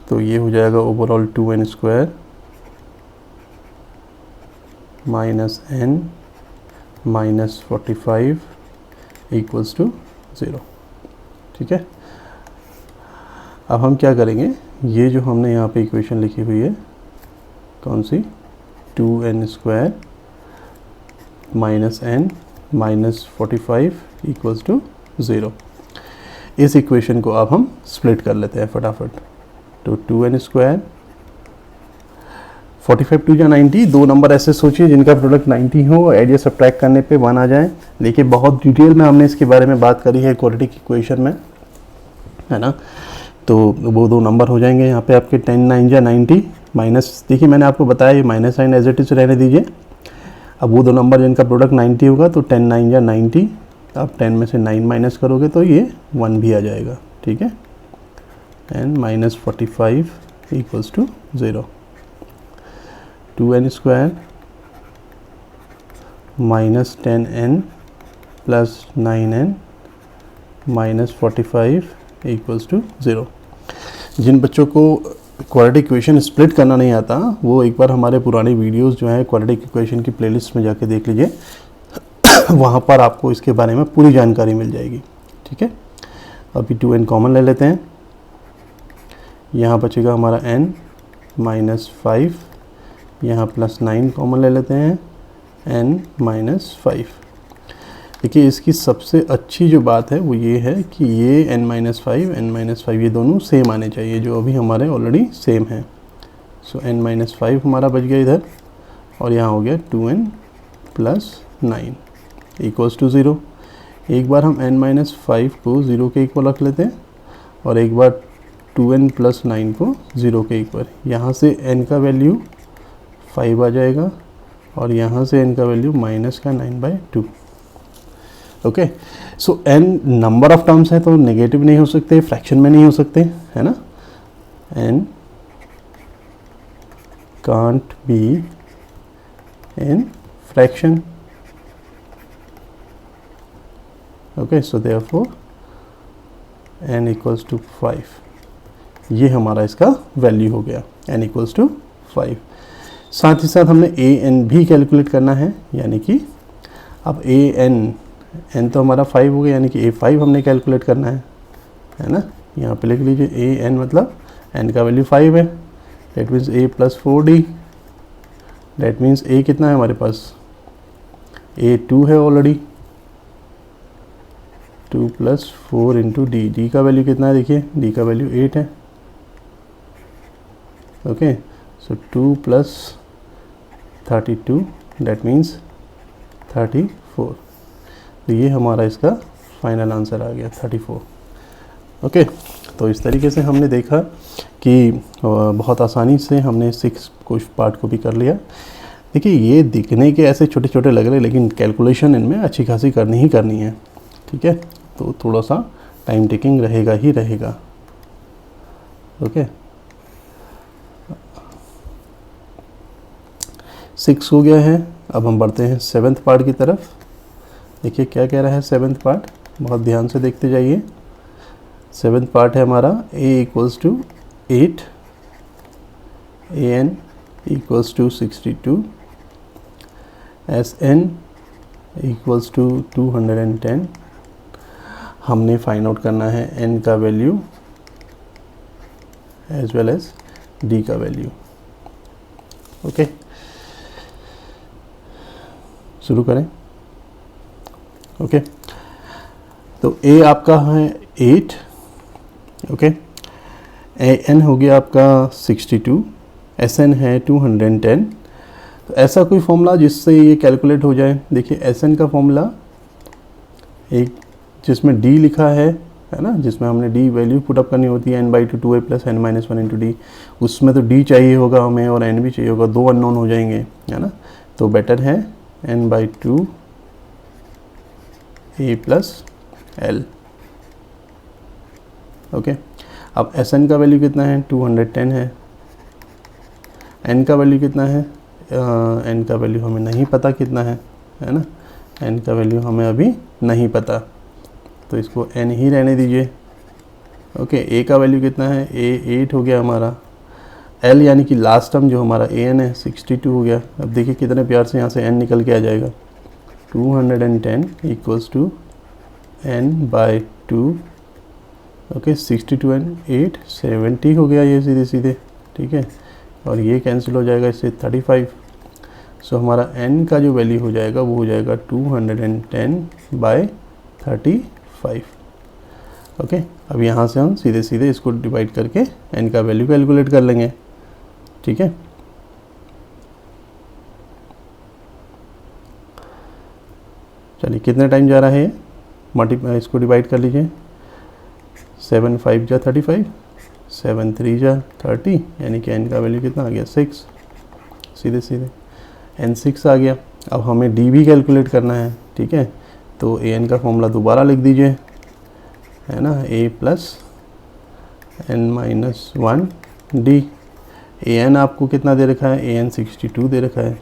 तो ये हो जाएगा overall 2n square minus n minus 45 equals to 0। ठीक है, अब हम क्या करेंगे, ये जो हमने यहाँ पे इक्वेशन लिखी हुई है, कौन सी, 2n square minus n minus 45 equals to 0, इस इक्वेशन को अब हम स्प्लिट कर लेते हैं फटाफट। तो 2n स्क्वायर 45 2 या 90, दो नंबर ऐसे सोचिए जिनका प्रोडक्ट 90 हो, एडिया सब्ट्रैक्ट करने पे 1 आ जाए। देखिए बहुत डिटेल में हमने इसके बारे में बात करी है क्वाड्रेटिक इक्वेशन में, है ना। तो वो दो नंबर हो जाएंगे यहाँ पे आपके 10 9 या 90 माइनस, देखिए मैंने आपको बताया ये minus sign as it is रहने दीजिए। अब वो दो नंबर जिनका प्रोडक्ट 90 होगा तो 10 9 या 90, आप 10 में से 9 माइनस करोगे तो ये 1 भी आ जाएगा, ठीक है। And minus 45 equals to 0। 2n square minus 10n plus 9n minus 45 equals to 0। जिन बच्चों को क्वाड्रेटिक इक्वेशन स्प्लिट करना नहीं आता वो एक बार हमारे पुरानी वीडियोस जो है क्वाड्रेटिक इक्वेशन की प्लेलिस्ट में जाके देख लीजिए, वहाँ पर आपको इसके बारे में पूरी जानकारी मिल जाएगी। ठीक है, अभी 2n कॉमन ले लेते हैं, यहाँ बचेगा हमारा n -5, यहाँ +9 कॉमन ले लेते हैं, n -5। देखिए इसकी सबसे अच्छी जो बात है वो ये है कि ये n -5 ये दोनों सेम आने चाहिए, जो अभी हमारे ऑलरेडी सेम है। सो n -5 हमारा बच गया इधर, और यहाँ हो गया 2n + 9 इक्वल्स टू 0। एक बार हम n -5 को 0 के इक्वल रख लेते हैं, और एक बार 2n + 9 को 0 के इक्वल। यहाँ से n का वैल्यू 5 आ जाएगा, और यहाँ से n का value -9/2। Okay, so n number of terms है तो नेगेटिव नहीं हो सकते, फ्रैक्शन में नहीं हो सकते, है ना। n can't be in fraction. Okay, so therefore n equals to 5। ये हमारा इसका वैल्यू हो गया, n इक्वल्स टू 5। साथ ही साथ हमने an भी कैलकुलेट करना है, यानी कि अब n तो हमारा 5 हो गया, यानी कि a5 हमने कैलकुलेट करना है ना। यहाँ पे लिख लीजिए an मतलब n का वैल्यू 5 है, that means a + 4d। That means a कितना है हमारे पास, a2 है ऑलरेडी, 2 + 4 × d का वैल्यू कितना है, देखिए d का वैल्यू 8 है। Okay, so 2 + 32 that means 34। तो ये हमारा इसका फाइनल आंसर आ गया 34। ओके, तो इस तरीके से हमने देखा कि बहुत आसानी से हमने 6 कुछ पार्ट को भी कर लिया। देखिए ये दिखने के ऐसे छोटे छोटे लग रहे हैं, लेकिन कैलकुलेशन इनमें अच्छी खासी करनी ही करनी है। ठीक है, तो थोड़ा सा टाइम टेकिंग रहेगा ही रहेगा। ओके, 6 हो गया है, अब हम बढ़ते हैं 7th पार्ट की तरफ। देखिए क्या कह रहा है 7th पार्ट, बहुत ध्यान से देखते जाइए। 7th पार्ट है हमारा a equals to 8, an equals to 62, sn equals to 210। हमने फाइंड आउट करना है n का value as well as d का वैल्यू। ओके, शुरू करें। ओके, तो a आपका है 8, ओके, an हो गया आपका 62, sn है 210। तो ऐसा कोई फॉर्मूला जिससे ये कैलकुलेट हो जाए। देखिए sn का फॉर्मूला एक जिसमें d लिखा है ना, जिसमें हमने d वैल्यू पुटअप करनी होती है n/2 2a + n - 1 × d। उसमें तो d चाहिए होगा हमें और n भी चाहिए होगा, 2 अननोन हो जाएंगे, है ना। तो बेटर है n/2 a + l। ओके, अब sn का वैल्यू कितना है, 210 है। n का वैल्यू कितना है, n का वैल्यू हमें नहीं पता कितना है ना। n का वैल्यू हमें अभी नहीं पता, तो इसको n ही रहने दीजिए। ओके, a का वैल्यू कितना है, a 8 हो गया हमारा। l यानी कि लास्ट टर्म जो हमारा an है 62 हो गया। अब देखिए कितने प्यार से यहाँ से n निकल के आ जाएगा, 210 equals to n/2। Okay, 62 and 8 70 हो गया ये सीधे सीधे। ठीक है, और ये कैंसिल हो जाएगा इससे 35। सो हमारा n का जो वैल्यू हो जाएगा वो हो जाएगा 210/35। ओके, अब यहाँ से हम सीधे सीधे इसको डिवाइड करके n का वैल्यू कैलकुलेट कर लेंगे। ठीक है, चलिए कितने टाइम जा रहा है ये, इसको डिवाइड कर लीजिए। 7 × 5 = 35, 7 × 3 = 30, यानी कि n का वैल्यू कितना आ गया 6। सीधे सीधे n 6 आ गया। अब हमें d भी कैलकुलेट करना है। ठीक है, तो an का फॉर्मूला दोबारा लिख दीजिए, है ना, a + n - 1 d। an आपको कितना दे रखा है, an 62 दे रखा है।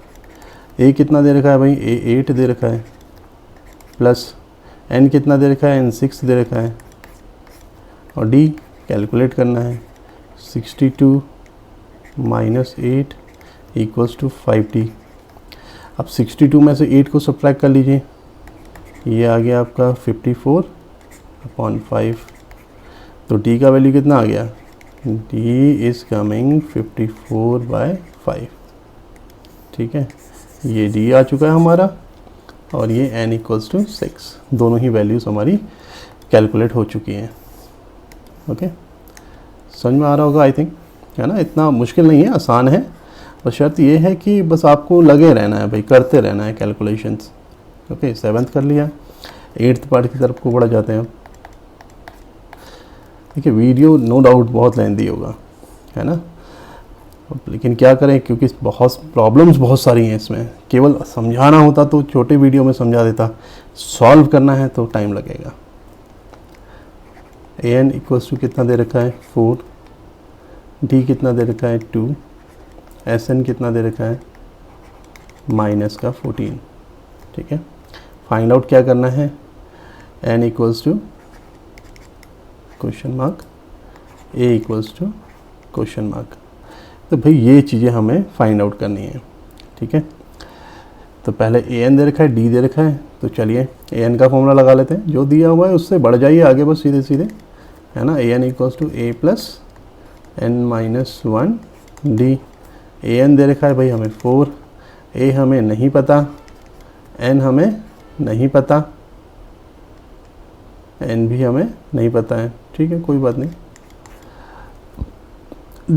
a कितना दे रखा है भाई, a 8 दे रखा है, प्लस n कितना दे रखा है, n 6 दे रखा है। और डी कैलकुलेट करना है। 62 माइनस 8 इक्वल्स टू 5D। अब 62 में से 8 को सब्ट्रैक्ट कर लीजिए, ये आ गया आपका 54/5। तो डी का वैल्यू कितना आ गया, डी इज़ कमिंग 54/5। ठीक है, ये डी आ चुका है हमारा और ये n इक्वल्स टू 6। दोनों ही वैल्यूज़ हमारी कैलकुलेट हो चुकी हैं। ओके, समझ में आ रहा होगा आई थिंक, है ना। इतना मुश्किल नहीं है, आसान है। बस शर्त ये है कि बस आपको लगे रहना है भाई, करते रहना है कैलकुलेशंस। ओके, 7th कर लिया, 8th पार्ट की तरफ को बढ़ जाते हैं। देखिए वीडियो नो डाउट बहुत लेंदी होगा, है ना, लेकिन क्या करें, क्योंकि बहुत प्रॉब्लम्स बहुत सारी हैं इसमें। केवल समझाना होता तो छोटे वीडियो में समझा देता, सॉल्व करना है तो टाइम लगेगा। an इक्वल्स टू कितना दे रखा है 4, d कितना दे रखा है 2, sn कितना दे रखा है माइनस का 14। ठीक है, फाइंड आउट क्या करना है, n equals to question mark, a equals to question mark. तो भाई ये चीज़ें हमें फाइंड आउट करनी है। ठीक है, तो पहले an दे रखा है, d दे रखा है, तो चलिए an का फॉर्मूला लगा लेते हैं। जो दिया हुआ है उससे बढ़ जाइए आगे बस सीधे सीधे, है ना। an equals to a plus n minus 1 d। an दे रखा है भाई हमें 4, a हमें नहीं पता, n हमें नहीं पता, n भी हमें नहीं पता है। ठीक है, कोई बात नहीं।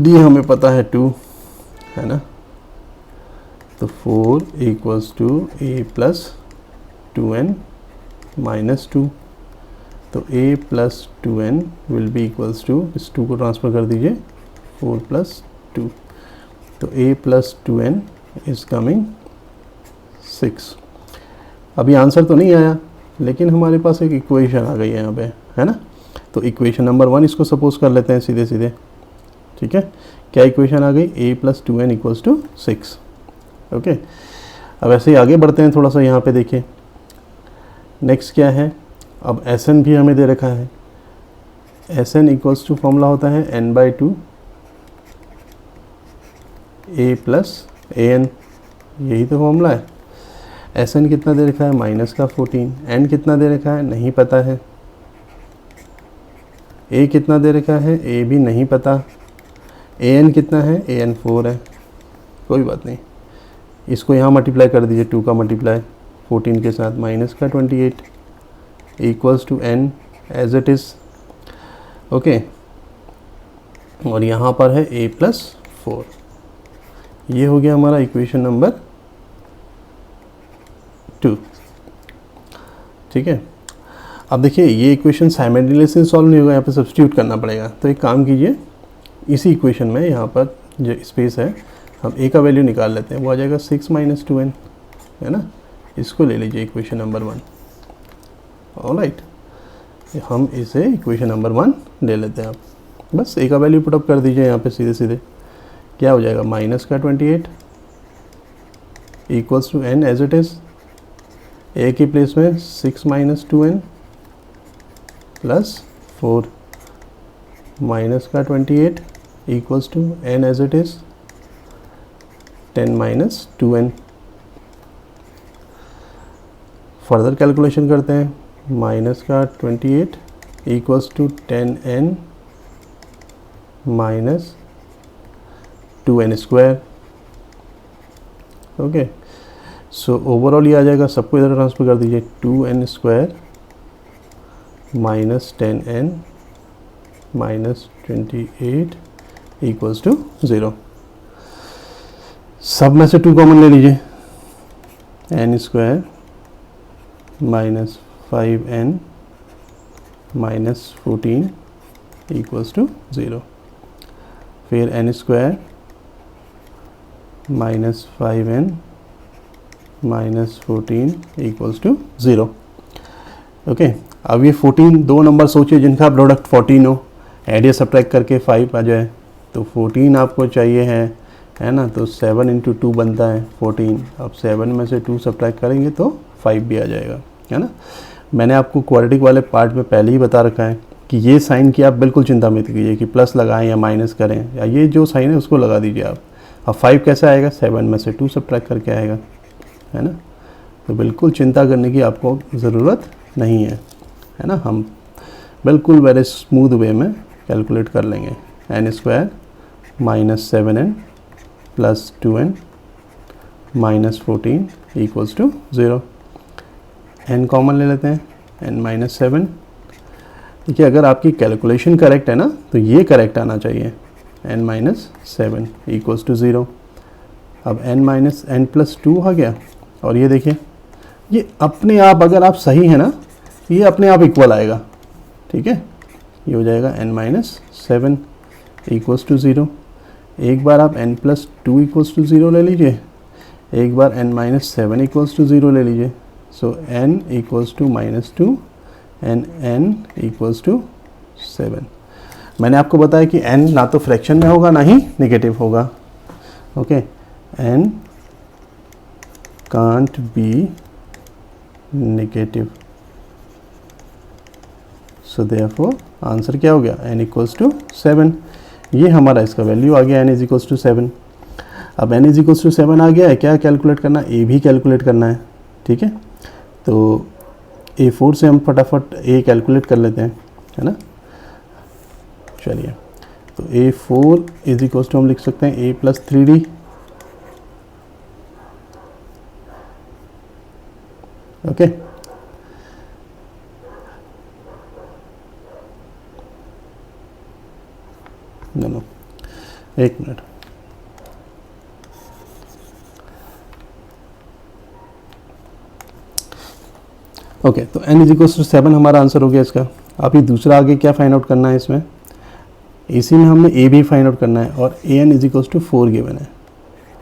d हमें पता है 2, है ना। तो 4 equals to a plus 2n minus 2। तो a plus 2n will be equals to, इस 2 को ट्रांसफ़र कर दीजिए, 4 प्लस 2। तो a plus 2n is coming 6। अभी आंसर तो नहीं आया, लेकिन हमारे पास एक इक्वेशन आ गई है यहाँ पे, है ना। तो इक्वेशन नंबर 1 इसको सपोज कर लेते हैं सीधे सीधे। ठीक है, क्या इक्वेशन आ गई, a plus 2n equals to 6। Okay, अब ऐसे ही आगे बढ़ते हैं थोड़ा सा। यहाँ पे देखिए नेक्स्ट क्या है, अब Sn भी हमें दे रखा है। Sn इक्वल्स टू फॉर्मूला होता है n/2 a प्लस an, यही तो फॉर्मूला है। Sn कितना दे रखा है, माइनस का 14। n कितना दे रखा है, नहीं पता है। a कितना दे रखा है, a भी नहीं पता। an कितना है, an 4 है। कोई बात नहीं, इसको यहाँ मल्टीप्लाई कर दीजिए, 2 का मल्टीप्लाई 14 के साथ, माइनस का 28 equals to n as it is. Okay, और यहाँ पर है a प्लस 4। ये हो गया हमारा इक्वेशन नंबर 2। ठीक है, अब देखिए ये इक्वेशन साइमल्टेनियसली सॉल्व नहीं होगा, यहाँ पे सब्स्टिट्यूट करना पड़ेगा। तो एक काम कीजिए, इसी इक्वेशन में यहाँ पर जो स्पेस है, हम a का वैल्यू निकाल लेते हैं, वो आ जाएगा 6 माइनस 2n, है ना। इसको ले लीजिए इक्वेशन नंबर 1। ऑलराइट, हम इसे इक्वेशन नंबर 1 ले लेते हैं। आप बस a का वैल्यू पुटअप कर दीजिए यहाँ पे सीधे सीधे। क्या हो जाएगा, माइनस का 28 equals to n as it is. a की प्लेस में 6 माइनस 2n प्लस 4 माइनस का 28 equals to n as it is 10 minus 2n। Further calculation करते हैं, माइनस का 28 equals to 10n minus 2n square. Okay, so overall ये आ जाएगा, सबको इधर ट्रांसफर कर दीजिए, 2n square minus 10n minus 28 equals to 0। सब में से 2 कॉमन ले लीजिए, n square minus 5n minus 14 equals to 0। फिर n square minus 5n minus 14 equals to 0। Okay, अब ये 14 दो नंबर सोचिए जिनका प्रोडक्ट 14 हो, एड या सब्ट्रैक्ट करके 5 आ जाए, तो 14 आपको चाहिए है ना। तो 7 इंटू 2 बनता है 14। अब 7 में से 2 सब्ट्रैक्ट करेंगे तो 5 भी आ जाएगा, है ना। मैंने आपको क्वाड्रेटिक वाले पार्ट में पहले ही बता रखा है कि ये साइन की आप बिल्कुल चिंता मत कीजिए कि प्लस लगाएं या माइनस करें, या ये जो साइन है उसको लगा दीजिए आप। अब 5 कैसे आएगा, 7 में से 2 सब्ट्रैक्ट करके आएगा, है ना। तो बिल्कुल चिंता करने की आपको ज़रूरत नहीं है ना। हम बिल्कुल वेरी स्मूथ वे में कैलकुलेट कर लेंगे। n square minus 7n plus 2n minus 14 equals to 0। n common ले लेते हैं, n माइनस 7। देखिए अगर आपकी कैलकुलेशन करेक्ट है ना तो ये करेक्ट आना चाहिए, n माइनस 7 इक्वल्स टू 0। अब n माइनस n प्लस 2 आ गया, और ये देखिए ये अपने आप, अगर आप सही है ना ये अपने आप इक्वल आएगा, ठीक है। ये हो जाएगा n माइनस 7 इक्वल्स टू 0। एक बार आप n प्लस 2 इक्वल्स टू 0 ले लीजिए, एक बार n माइनस 7 इक्वल्स टू 0 ले लीजिए। So n equals to minus 2 and n equals to 7। मैंने आपको बताया कि n ना तो फ्रैक्शन में होगा ना ही नेगेटिव होगा, okay. n can't B negative, so therefore answer क्या हो गया, n इक्वल्स टू 7। ये हमारा इसका वैल्यू आ गया, n इज इक्वल्स टू 7। अब n इज इक्वल्स टू 7 आ गया है, क्या कैलकुलेट करना है, a भी कैलकुलेट करना है, ठीक है। तो A4 से हम फटाफट a कैलकुलेट कर लेते हैं, है ना। चलिए, तो A4 इज इक्वल्स टू हम लिख सकते हैं a plus 3d, okay. No, एक मिनट, ओके। तो n इज इक्वल्स टू 7 हमारा आंसर हो गया इसका। अभी दूसरा आगे क्या फाइंड आउट करना है, इसमें इसी में हमने a भी फाइंड आउट करना है, और an is equals to 4 given है।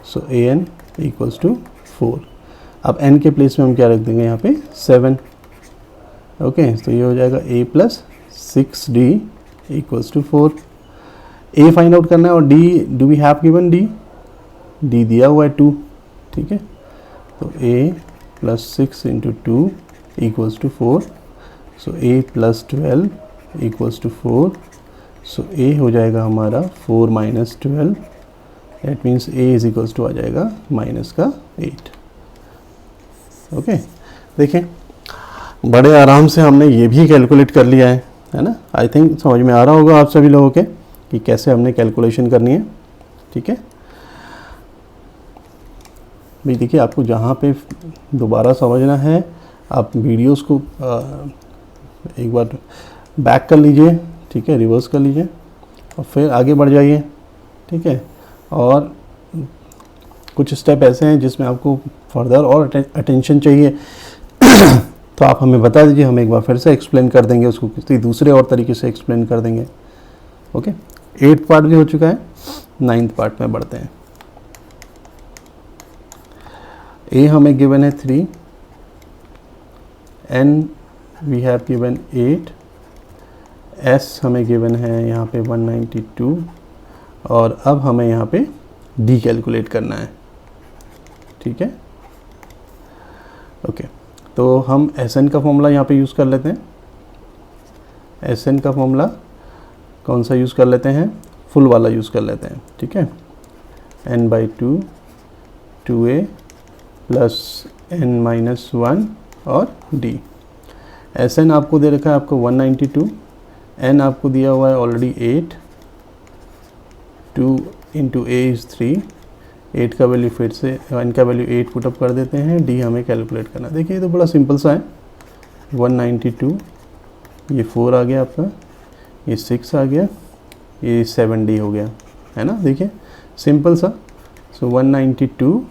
So an equals to 4। अब n के प्लेस में हम क्या रख देंगे यहाँ पे 7, ओके। तो ये हो जाएगा a plus 6d equals to 4। a find out करना है, और d do we have given d दिया हुआ है 2, ठीक है। तो a plus 6 into 2 equals to 4। So a plus 12 equals to 4। So a हो जाएगा हमारा 4 minus 12, that means a is equals to आ जाएगा माइनस का 8, ओके। देखिए बड़े आराम से हमने ये भी कैलकुलेट कर लिया है ना। आई थिंक समझ में आ रहा होगा आप सभी लोगों के कि कैसे हमने कैलकुलेशन करनी है, ठीक है भाई। देखिए आपको जहाँ पे दोबारा समझना है आप वीडियोस को एक बार बैक कर लीजिए, ठीक है, रिवर्स कर लीजिए और फिर आगे बढ़ जाइए, ठीक है। और कुछ स्टेप ऐसे हैं जिसमें आपको फर्दर और अटेंशन चाहिए तो आप हमें बता दीजिए, हम एक बार फिर से एक्सप्लेन कर देंगे उसको, किसी दूसरे और तरीके से एक्सप्लेन कर देंगे, ओके। 8th पार्ट भी हो चुका है, 9th पार्ट में बढ़ते हैं। a हमें गिवन है 3, n we have given 8, s हमें गिवन है यहाँ पे 192, और अब हमें यहाँ पे d कैलकुलेट करना है, ठीक है, ओके। तो हम Sn का फॉर्मूला यहाँ पे यूज़ कर लेते हैं। Sn का फॉर्मूला कौन सा यूज़ कर लेते हैं, फुल वाला यूज़ कर लेते हैं, ठीक है। n/2 2a plus n minus 1 और d। Sn आपको दे रखा है आपको 192, n आपको दिया हुआ है ऑलरेडी 8, 2 इंटू a इज़ 3, 8 का वैल्यू फिर से n का वैल्यू 8 पुटअप कर देते हैं, d हमें कैलकुलेट करना। देखिए ये तो बड़ा सिंपल सा है, 192, ये 4 आ गया आपका, ये 6 आ गया, ये 7d हो गया, है ना। देखिए सिंपल सा। सो 192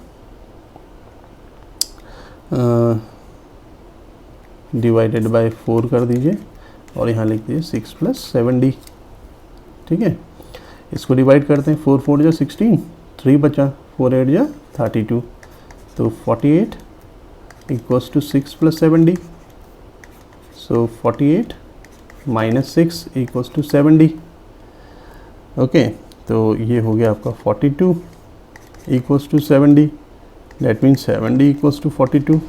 डिवाइडेड बाय 4 कर दीजिए, और यहाँ लिख दीजिए 6 प्लस 7d, ठीक है। इसको डिवाइड करते हैं, 4 4 जा 16, 3 बचा, 4 8 जा 32, तो 48 equals to 6 plus 7d। So 48 minus 6 equals to 7d, okay. तो ये हो गया आपका 42 equals to 7d, that means 7d equals to 42।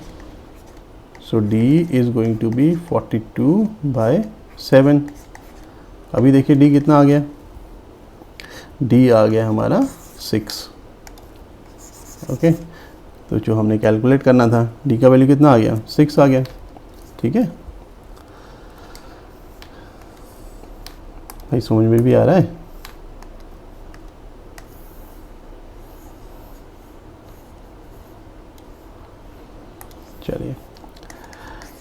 So D is going to be 42 by 7, अभी देखिए डी कितना आ गया, डी आ गया हमारा 6। ओके, तो जो हमने कैलकुलेट करना था, डी का वैल्यू कितना आ गया, 6 आ गया। ठीक है भाई, समझ में भी आ रहा है? चलिए,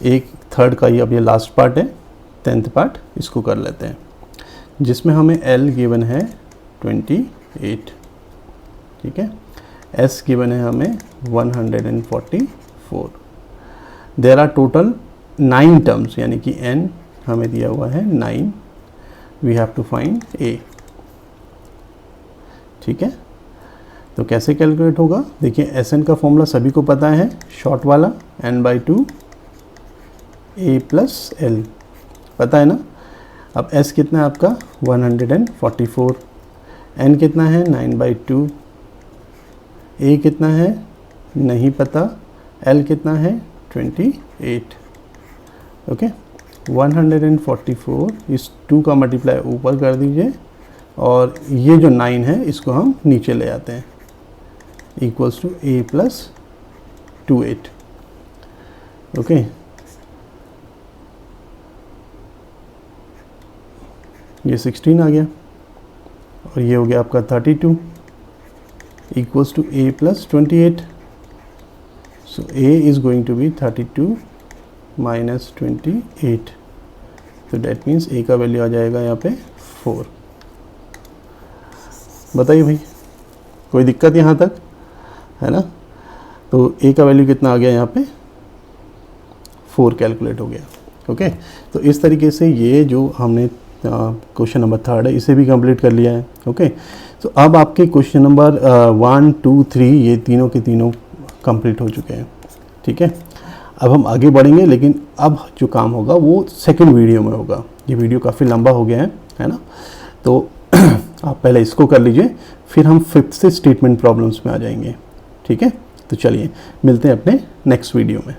एक थर्ड का ये अब ये लास्ट पार्ट है, 10th पार्ट, इसको कर लेते हैं, जिसमें हमें L गिवन है 28। ठीक है, S गिवन है हमें 144। देयर आर टोटल 9 टर्म्स, यानी कि N हमें दिया हुआ है 9। We have to find A। ठीक है, तो कैसे कैलकुलेट होगा? देखिए Sn का फॉर्मूला सभी को पता है, शॉर्ट वाला n/2 A प्लस L, पता है ना। अब S कितना है आपका 144, N कितना है 9/2, A कितना है नहीं पता, L कितना है 28। ओके, 144 इस 2 का मल्टीप्लाई ऊपर कर दीजिए, और ये जो 9 है इसको हम नीचे ले आते हैं, equals to A plus 28। Okay, ये 16 आ गया, और ये हो गया आपका 32, equals to A plus 28। So A is going to be 32 minus 28, तो डैट मीन्स A का वैल्यू आ जाएगा यहाँ पे 4। बताइए भाई, कोई दिक्कत यहाँ तक है ना? तो A का वैल्यू कितना आ गया यहाँ पे, 4 कैलकुलेट हो गया। ओके, तो इस तरीके से ये जो हमने क्वेश्चन नंबर 3 है इसे भी कंप्लीट कर लिया है। ओके, तो अब आपके क्वेश्चन नंबर 1, 2, 3 ये तीनों के तीनों कंप्लीट हो चुके हैं। ठीक है, अब हम आगे बढ़ेंगे, लेकिन अब जो काम होगा वो सेकंड वीडियो में होगा। ये वीडियो काफ़ी लंबा हो गया है ना? तो आप पहले इसको कर लीजिए, फिर हम 5th से स्टेटमेंट प्रॉब्लम्स में आ जाएंगे। ठीक है, तो चलिए मिलते हैं अपने नेक्स्ट वीडियो में।